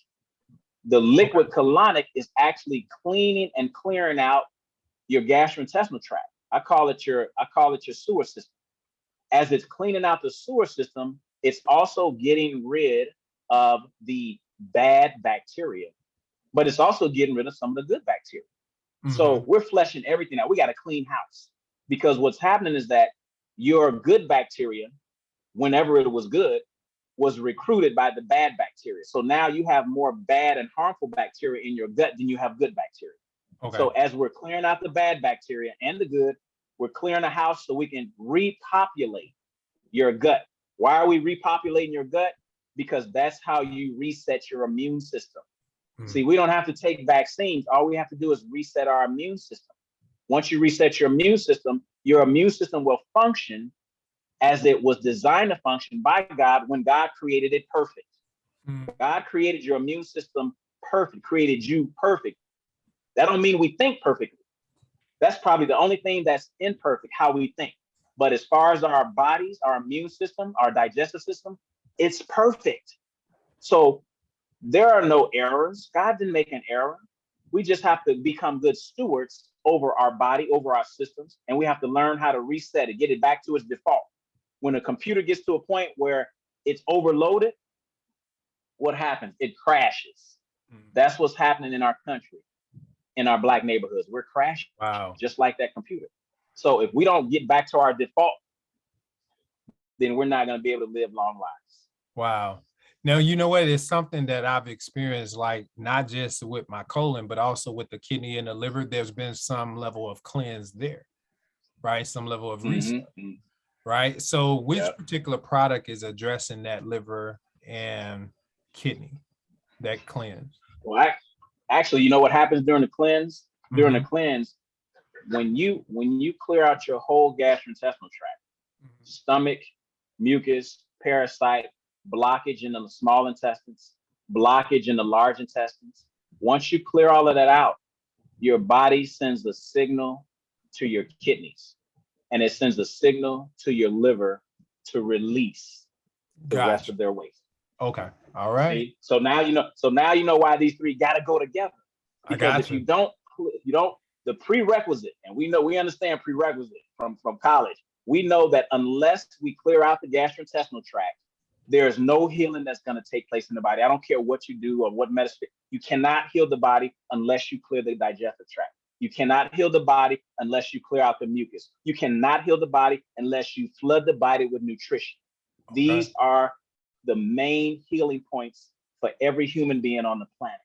is actually cleaning and clearing out your gastrointestinal tract. I call it your sewer system. As it's cleaning out the sewer system, it's also getting rid of the bad bacteria, but it's also getting rid of some of the good bacteria. So we're fleshing everything out. We got a clean house because what's happening is that your good bacteria, whenever it was good, was recruited by the bad bacteria. So now you have more bad and harmful bacteria in your gut than you have good bacteria. Okay. So as we're clearing out the bad bacteria and the good, we're clearing the house so we can repopulate your gut. Why are we repopulating your gut? Because that's how you reset your immune system. See, we don't have to take vaccines. All we have to do is reset our immune system. Once you reset your immune system will function as it was designed to function by God when God created it perfect. God created your immune system perfect, created you perfect. That don't mean we think perfectly. That's probably the only thing that's imperfect, how we think. But as far as our bodies, our immune system, our digestive system, it's perfect. So there are no errors. God didn't make an error. We just have to become good stewards over our body, over our systems, and we have to learn how to reset it, get it back to its default. When a computer gets to a point where it's overloaded, what happens? It crashes. That's what's happening in our country, in our Black neighborhoods. We're crashing, just like that computer. So if we don't get back to our default, then we're not going to be able to live long lives. Wow. Now, you know what? It's something that I've experienced, like not just with my colon, but also with the kidney and the liver. There's been some level of cleanse there, right? Some level of reset, right? So which particular product is addressing that liver and kidney, that cleanse? Well, actually, you know what happens during the cleanse? During the cleanse, when you clear out your whole gastrointestinal tract, stomach, mucus, parasite, blockage in the small intestines, blockage in the large intestines. Once you clear all of that out, your body sends the signal to your kidneys, and it sends the signal to your liver to release the rest of their waste. Okay. All right. See? So now you know. So now you know why these three got to go together. Because if you don't, the prerequisite, and we understand prerequisite from college. We know that unless we clear out the gastrointestinal tract, there's no healing that's going to take place in the body. I don't care what you do or what medicine. You cannot heal the body unless you clear the digestive tract. You cannot heal the body unless you clear out the mucus. You cannot heal the body unless you flood the body with nutrition. Okay. These are the main healing points for every human being on the planet.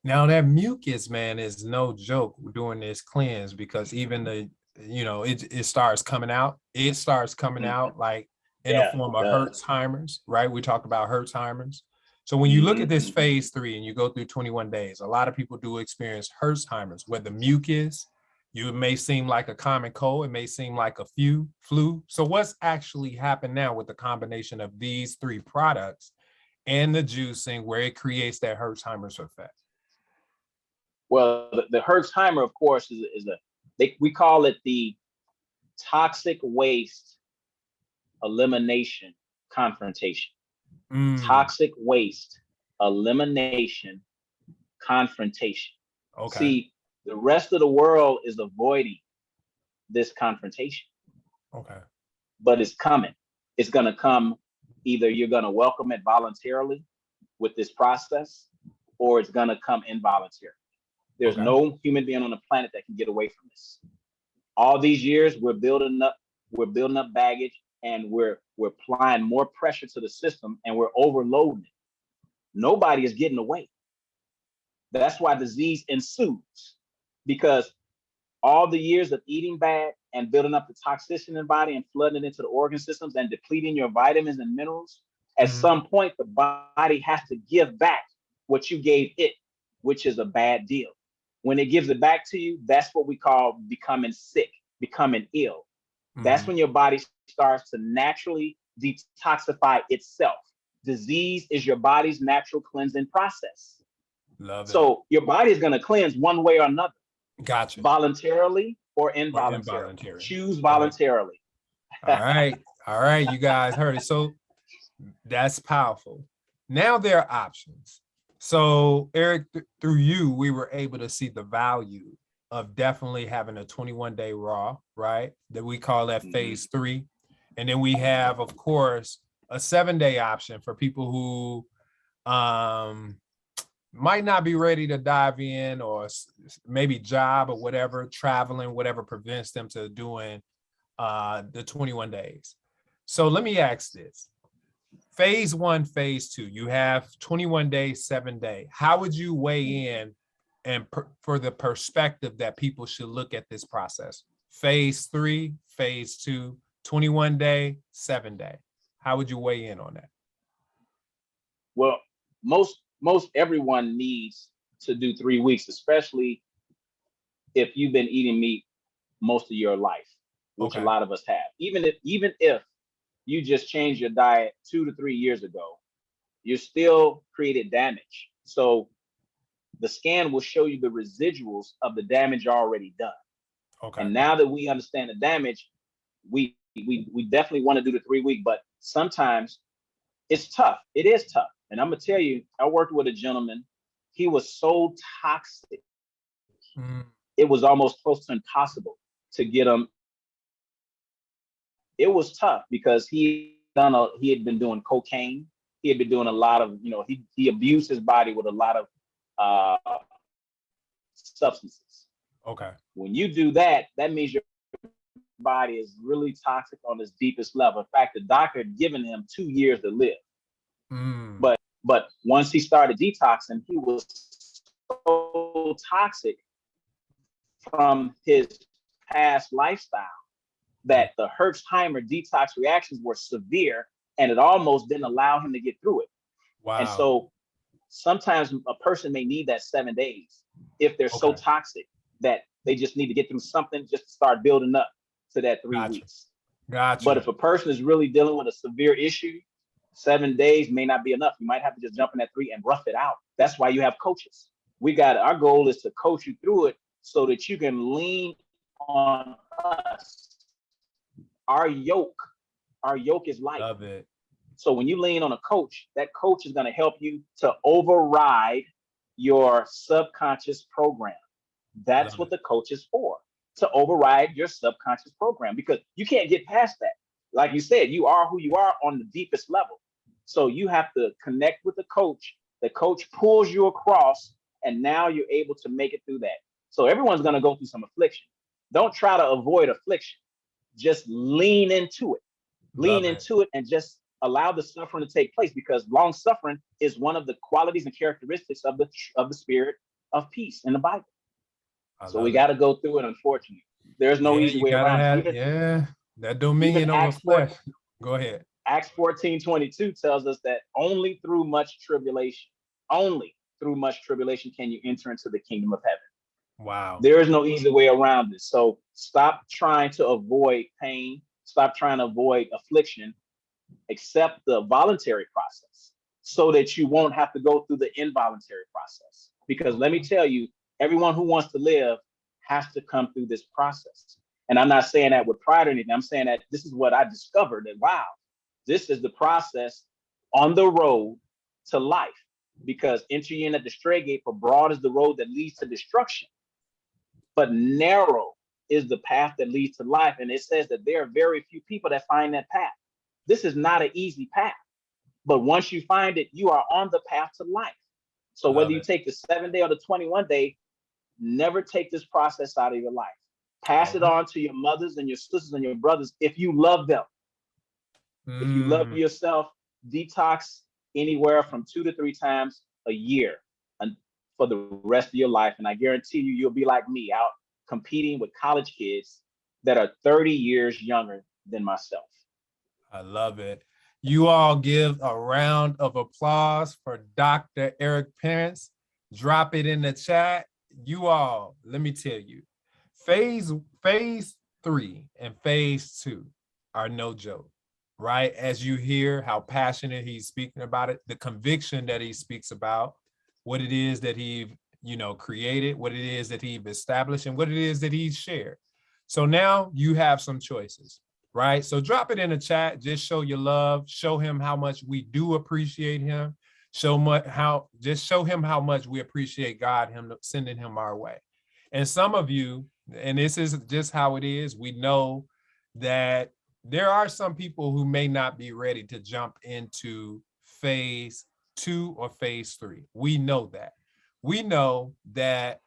Now that mucus, man, is no joke during this cleanse, because even it starts coming out. It starts coming out like in the form of Herxheimer's, right? We talked about Herxheimer's. So when you look at this phase 3 and you go through 21 days, a lot of people do experience Herxheimer's, where the mucus, it may seem like a common cold, it may seem like a flu. So what's actually happened now with the combination of these 3 products and the juicing, where it creates that Herxheimer's effect? Well, the Herxheimer, of course, we call it the toxic waste elimination confrontation. Toxic waste elimination confrontation. Okay. See, the rest of the world is avoiding this confrontation. Okay. But it's coming. It's going to come. Either you're going to welcome it voluntarily with this process, or it's going to come involuntarily. There's no human being on the planet that can get away from this. All these years, we're building up baggage, and we're applying more pressure to the system, and we're overloading it. Nobody is getting away. That's why disease ensues, because all the years of eating bad and building up the toxicity in the body and flooding it into the organ systems and depleting your vitamins and minerals, at some point, the body has to give back what you gave it, which is a bad deal. When it gives it back to you, that's what we call becoming sick, becoming ill. That's when your body starts to naturally detoxify itself. Disease is your body's natural cleansing process. Love it. So your body is going to cleanse one way or another. Gotcha. Voluntarily or involuntarily. Choose voluntarily. All right. You guys heard it. So that's powerful. Now there are options. So Eric, through you, we were able to see the value of definitely having a 21-day raw, right? That we call that phase 3. And then we have, of course, a 7-day option for people who might not be ready to dive in, or maybe job or whatever, traveling, whatever prevents them to doing the 21 days. So let me ask this. Phase 1, phase 2, you have 21 days, 7 days. How would you weigh in and for the perspective that people should look at this process? Phase 3, phase 2, 21 day, 7 day. How would you weigh in on that? Well, most everyone needs to do 3 weeks, especially if you've been eating meat most of your life, which a lot of us have. Even if you just changed your diet 2 to 3 years ago, you still created damage. So the scan will show you the residuals of the damage already done. Okay. And now that we understand the damage, we definitely want to do the 3 week, but sometimes it's tough. It is tough. And I'm gonna tell you, I worked with a gentleman. He was so toxic. It was almost close to impossible to get him. It was tough because he had been doing cocaine. He had been doing a lot of, he abused his body with a lot of substances. Okay. When you do that, that means your body is really toxic on its deepest level. In fact, the doctor had given him 2 years to live. But once he started detoxing, he was so toxic from his past lifestyle that the Herxheimer detox reactions were severe, and it almost didn't allow him to get through it. Wow. And so sometimes a person may need that 7 days if they're so toxic that they just need to get through something just to start building up to that 3 weeks. Gotcha. But if a person is really dealing with a severe issue, 7 days may not be enough. You might have to just jump in that 3 and rough it out. That's why you have coaches. Our goal is to coach you through it so that you can lean on us. Our yoke is light. Love it. So when you lean on a coach, that coach is going to help you to override your subconscious program. That's what the coach is for, to override your subconscious program, because you can't get past that. Like you said, you are who you are on the deepest level. So you have to connect with the coach. The coach pulls you across, and now you're able to make it through that. So everyone's going to go through some affliction. Don't try to avoid affliction. Just lean into it. Lean into it and just allow the suffering to take place, because long suffering is one of the qualities and characteristics of the spirit of peace in the Bible. So we got to go through it, unfortunately. There's no easy way around it. That dominion over flesh. Go ahead. Acts 14:22 tells us that only through much tribulation can you enter into the kingdom of heaven. Wow. There is no easy way around this. So stop trying to avoid pain. Stop trying to avoid affliction. Accept the voluntary process so that you won't have to go through the involuntary process. Because let me tell you, everyone who wants to live has to come through this process. And I'm not saying that with pride or anything. I'm saying that this is what I discovered, that wow, this is the process on the road to life. Because enter ye in at the straight gate, for broad is the road that leads to destruction, but narrow is the path that leads to life. And it says that there are very few people that find that path. This is not an easy path, but once you find it, you are on the path to life. So whether you take the 7 day or the 21 day, never take this process out of your life. Pass it on to your mothers and your sisters and your brothers if you love them. If you love yourself, detox anywhere from 2 to 3 times a year and for the rest of your life. And I guarantee you, you'll be like me, out competing with college kids that are 30 years younger than myself. I love it. You all give a round of applause for Dr. Eric Parents. Drop it in the chat. You all, let me tell you, phase 3 and phase 2 are no joke, right? As you hear how passionate he's speaking about it, the conviction that he speaks about, what it is that he, created, what it is that he's established, and what it is that he's shared. So now you have some choices, right? So drop it in the chat. Just show your love. Show him how much we do appreciate him. Show him how much we appreciate God, him sending him our way. And some of you, and this is just how it is, we know that there are some people who may not be ready to jump into phase 2 or phase 3. We know that. we know that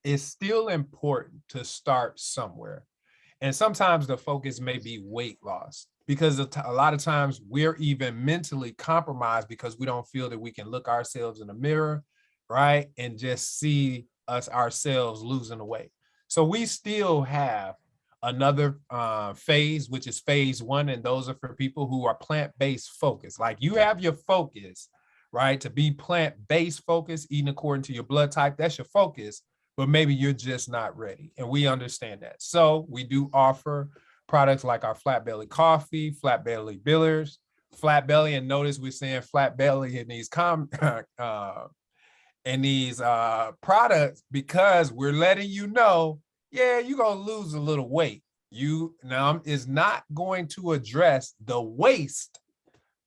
it's still important to start somewhere. And sometimes the focus may be weight loss because a lot of times we're even mentally compromised because we don't feel that we can look ourselves in the mirror, right? And just see ourselves losing the weight. So we still have another phase, which is phase 1. And those are for people who are plant-based focused. Like you have your focus, right? To be plant-based focused, eating according to your blood type, that's your focus. But maybe you're just not ready. And we understand that. So we do offer products like our Flat Belly Coffee, Flat Belly Billers, Flat Belly, and notice we're saying Flat Belly in these products because we're letting you know, yeah, you're gonna lose a little weight. Now is not going to address the waste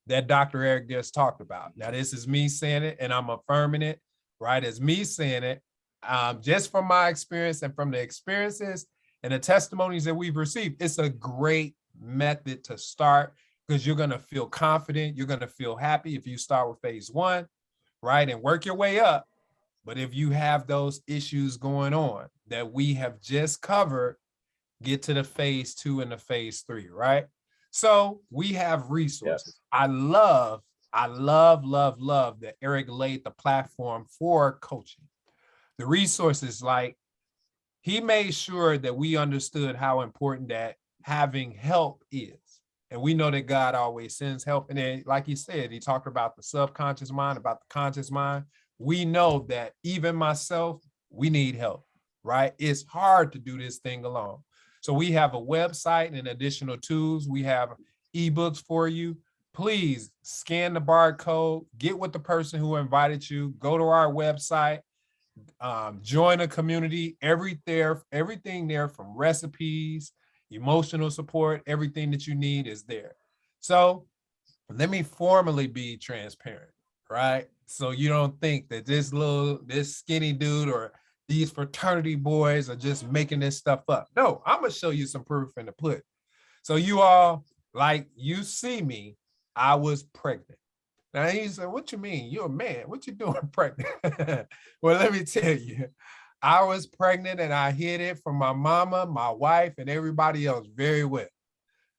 that Dr. Eric just talked about. Now, this is me saying it and I'm affirming it, right? It's me saying it. Just from my experience and from the experiences and the testimonies that we've received, it's a great method to start because you're going to feel confident. You're going to feel happy if you start with phase 1, right? And work your way up. But if you have those issues going on that we have just covered, get to the phase 2 and the phase 3, right? So we have resources. Yes. I love that Eric laid the platform for coaching. The resources, like he made sure that we understood how important that having help is. And we know that God always sends help. And then, like he said, he talked about the subconscious mind, about the conscious mind. We know that even myself, we need help, right? It's hard to do this thing alone. So we have a website and additional tools. We have ebooks for you. Please scan the barcode, get with the person who invited you, go to our website, join a community, everything there from recipes, emotional support, everything that you need is there. So let me formally be transparent, right? So you don't think that this skinny dude or these fraternity boys are just making this stuff up. No, I'm gonna show you some proof in the pudding. So you all, like you see me, I was pregnant. Now he said, what you mean? You're a man. What you doing pregnant? Well, let me tell you, I was pregnant and I hid it from my mama, my wife, and everybody else very well.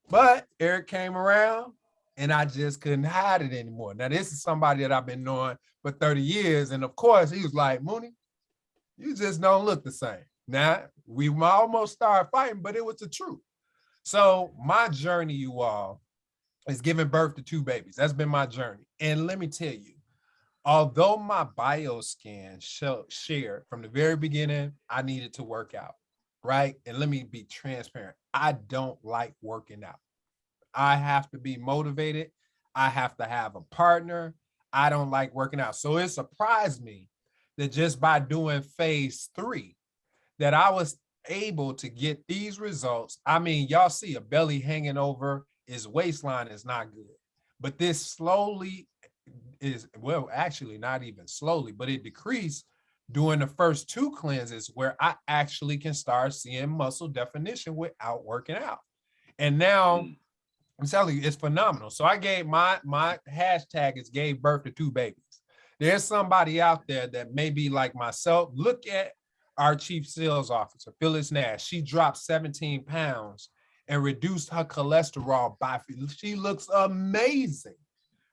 But Eric came around and I just couldn't hide it anymore. Now, this is somebody that I've been knowing for 30 years. And of course, he was like, Mooney, you just don't look the same. Now, we almost started fighting, but it was the truth. So my journey, you all, is giving birth to 2 babies. That's been my journey. And let me tell you, although my bioscan shared from the very beginning, I needed to work out, right? And let me be transparent. I don't like working out. I have to be motivated. I have to have a partner. I don't like working out. So it surprised me that just by doing phase 3, that I was able to get these results. I mean, y'all see a belly hanging over his waistline is not good, but this slowly is, well, actually not even slowly, but it decreased during the first 2 cleanses where I actually can start seeing muscle definition without working out. And now I'm telling you, it's phenomenal. So I gave my hashtag is gave birth to 2 babies. There's somebody out there that may be like myself. Look at our chief sales officer, Phyllis Nash. She dropped 17 pounds and reduced her cholesterol she looks amazing,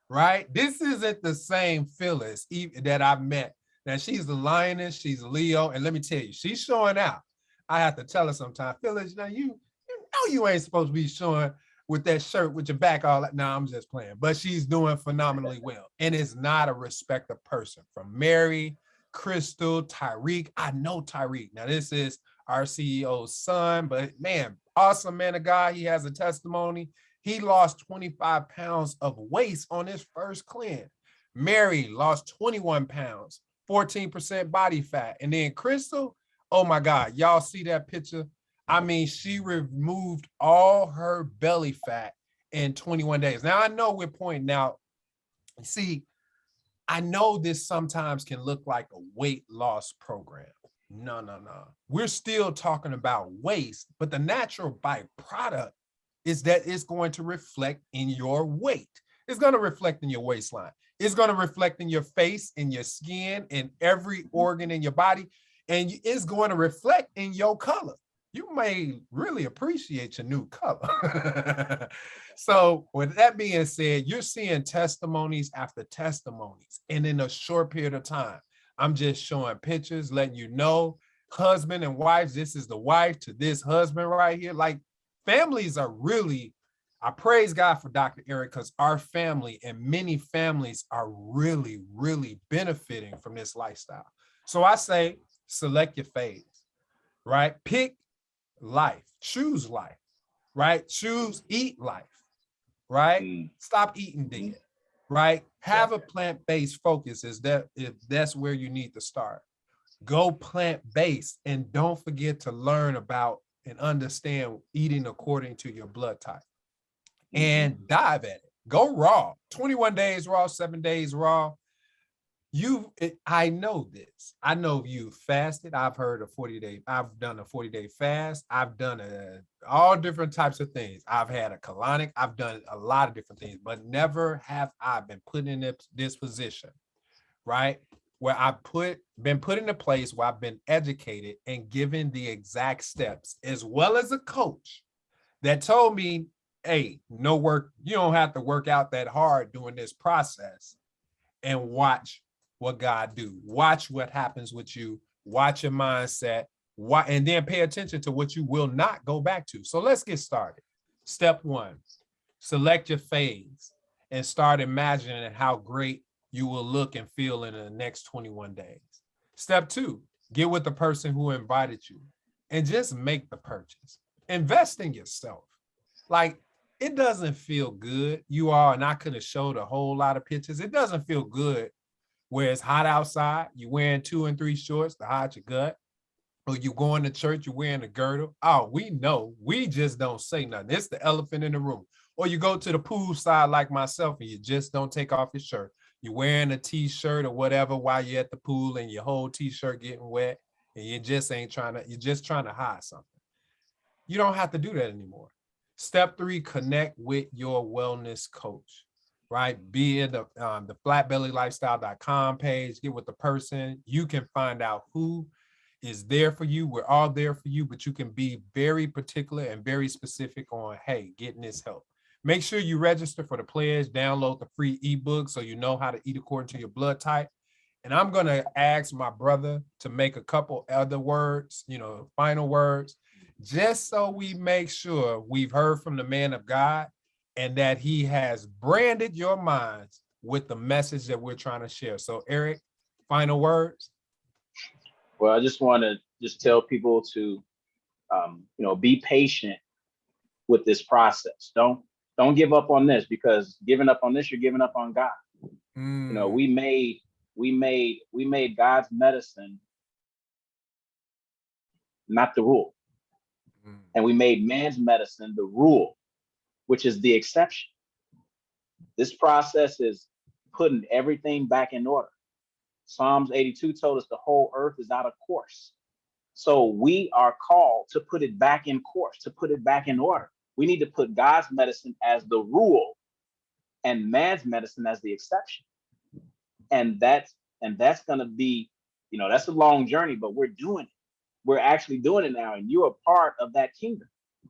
right? This isn't the same Phyllis that I've met. Now she's the lioness, she's a Leo, and let me tell you, she's showing out. I have to tell her sometimes, Phyllis, now you know you ain't supposed to be showing with that shirt with your back all that. No, I'm just playing, but she's doing phenomenally well. And it's not a respect of person. From Mary, Crystal, Tyreek. I know Tyreek. Now this is our CEO's son, but man, awesome man of God. He has a testimony. He lost 25 pounds of waist on his first cleanse. Mary lost 21 pounds, 14% body fat. And then Crystal, oh my God, y'all see that picture? I mean, she removed all her belly fat in 21 days. Now I know we're pointing out, see, I know this sometimes can look like a weight loss program. No. We're still talking about waist, but the natural byproduct is that it's going to reflect in your weight. It's going to reflect in your waistline. It's going to reflect in your face, in your skin, in every organ in your body, and it's going to reflect in your color. You may really appreciate your new color. So with that being said, you're seeing testimonies after testimonies. And in a short period of time, I'm just showing pictures, letting you know, husband and wives, this is the wife to this husband right here. Like families are really, I praise God for Dr. Eric, because our family and many families are really, really benefiting from this lifestyle. So I say, select your phase, right? Pick life, choose life, right? Choose, eat life, right? Stop eating dead, right? Have a plant-based focus if that's where you need to start. Go plant-based, and don't forget to learn about and understand eating according to your blood type and dive at it. Go raw, 21 days raw, 7 days raw. I know this. I know you fasted. I've done a 40-day fast. I've done all different types of things. I've had a colonic. I've done a lot of different things, but never have I been put in this position, right? Where I've been put in a place where I've been educated and given the exact steps, as well as a coach that told me, hey, no work, you don't have to work out that hard during this process, and watch what God do. Watch what happens with you. Watch your mindset. And then pay attention to what you will not go back to. So let's get started. Step 1, select your phase and start imagining how great you will look and feel in the next 21 days. Step 2, get with the person who invited you and just make the purchase. Invest in yourself. Like, it doesn't feel good. And I could have showed a whole lot of pictures. It doesn't feel good where it's hot outside, you're wearing 2 and 3 shorts to hide your gut, or you going to church, you're wearing a girdle. Oh, we know, we just don't say nothing. It's the elephant in the room. Or you go to the pool side like myself and you just don't take off your shirt. You're wearing a t-shirt or whatever while you're at the pool and your whole t-shirt getting wet and you're just trying to hide something. You don't have to do that anymore. Step 3, connect with your wellness coach. Right? Be in the flatbellylifestyle.com page, get with the person. You can find out who is there for you. We're all there for you, but you can be very particular and very specific on, hey, getting this help. Make sure you register for the pledge, download the free ebook so you know how to eat according to your blood type. And I'm going to ask my brother to make a couple other words, final words, just so we make sure we've heard from the man of God and that he has branded your minds with the message that we're trying to share. So Eric, final words? Well, I just want to tell people to, be patient with this process. Don't give up on this, because giving up on this, you're giving up on God. We made God's medicine not the rule. And we made man's medicine the rule, which is the exception. This process is putting everything back in order. Psalms 82 told us the whole earth is out of course. So we are called to put it back in course, to put it back in order. We need to put God's medicine as the rule and man's medicine as the exception. And that's going to be, that's a long journey, but we're doing it. We're actually doing it now, and you're a part of that kingdom.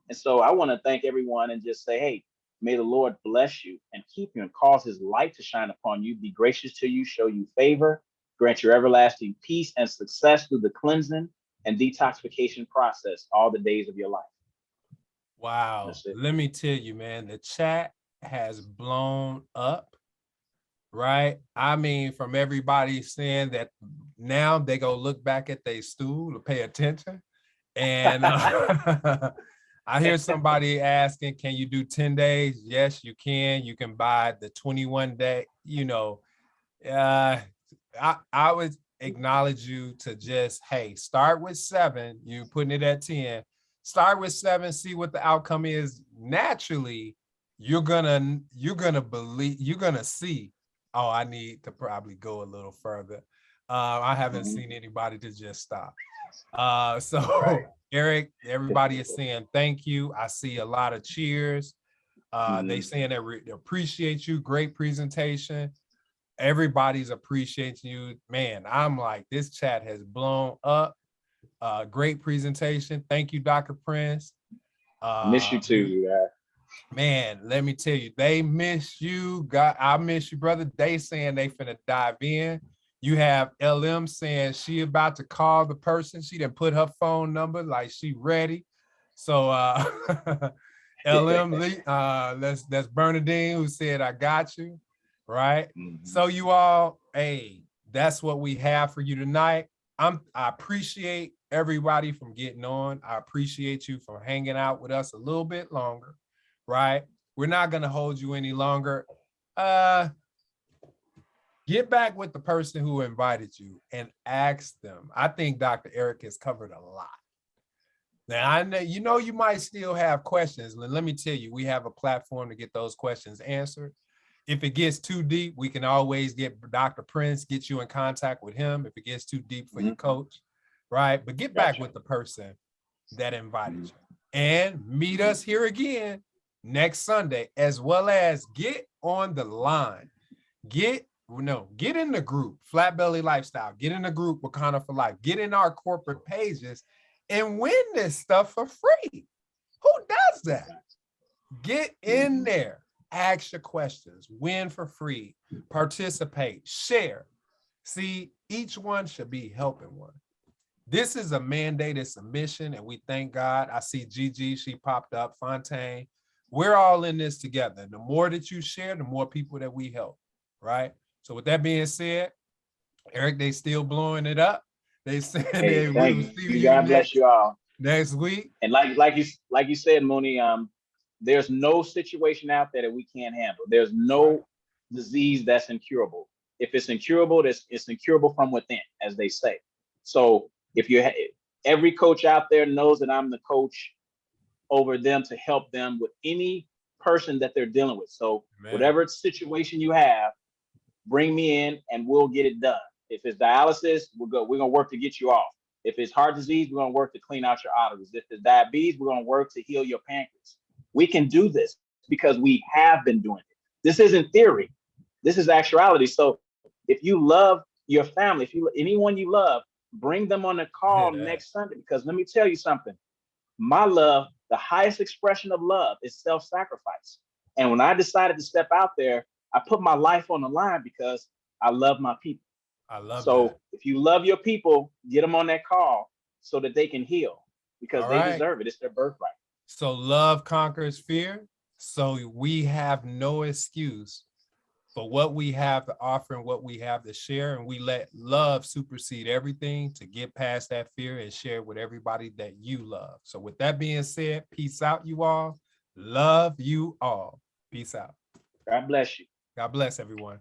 And so I want to thank everyone and just say, hey, may the Lord bless you and keep you and cause his light to shine upon you, be gracious to you, show you favor, grant you everlasting peace and success through the cleansing and detoxification process all the days of your life. Wow. Let me tell you, man, the chat has blown up, right? I mean, from everybody saying that now they go look back at their stool to pay attention. And I hear somebody asking, can you do 10 days? Yes, you can. You can buy the 21 day, I would acknowledge you to just, hey, start with 7, you putting it at 10, start with 7, see what the outcome is. Naturally, you're gonna see, oh, I need to probably go a little further. I haven't seen anybody to just stop. Right. Eric, everybody is saying thank you. I see a lot of cheers. They saying they appreciate you. Great presentation. Everybody's appreciating you. Man, I'm like, this chat has blown up. Great presentation. Thank you, Dr. Prince. Miss you too. Man, let me tell you, they miss you. God, I miss you, brother. They saying they finna dive in. You have LM saying she about to call the person. She didn't put her phone number like she ready. So LM Lee, that's Bernadine who said I got you, right? So you all, hey, that's what we have for you tonight. I appreciate everybody from getting on. I appreciate you for hanging out with us a little bit longer, right? We're not gonna hold you any longer. Get back with the person who invited you and ask them. I think Dr. Eric has covered a lot. Now, I know you might still have questions. Let me tell you, we have a platform to get those questions answered. If it gets too deep, we can always get Dr. Prince, get you in contact with him if it gets too deep for your coach, right? But get back with the person that invited you and meet us here again next Sunday, as well as get on the line. Get in the group, Flat Belly Lifestyle. Get in the group, Wakanda for Life. Get in our corporate pages and win this stuff for free. Who does that? Get in there, ask your questions, win for free, participate, share. See, each one should be helping one. This is a mandated submission, and we thank God. I see Gigi, she popped up, Fontaine. We're all in this together. And the more that you share, the more people that we help, right? So with that being said, Eric, they still blowing it up. They said Hey, we thank will you. see you God bless you all. next week. And like you said, Mooney, there's no situation out there that we can't handle. There's no disease that's incurable. If it's incurable, it's incurable from within, as they say. So if every coach out there knows that I'm the coach over them to help them with any person that they're dealing with. So whatever situation you have, bring me in and we'll get it done. If it's dialysis, we're gonna work to get you off. If it's heart disease, we're gonna work to clean out your arteries. If it's diabetes, we're gonna work to heal your pancreas. We can do this because we have been doing it. This isn't theory. This is actuality. So if you love your family, anyone you love, bring them on the call next Sunday, because let me tell you something. My love, the highest expression of love is self-sacrifice. And when I decided to step out there, I put my life on the line because I love my people. I love so that. If you love your people, get them on that call so that they can heal, because they deserve it. It's their birthright. So love conquers fear. So we have no excuse for what we have to offer and what we have to share. And we let love supersede everything to get past that fear and share with everybody that you love. So with that being said, peace out, you all. Love you all. Peace out. God bless you. God bless everyone.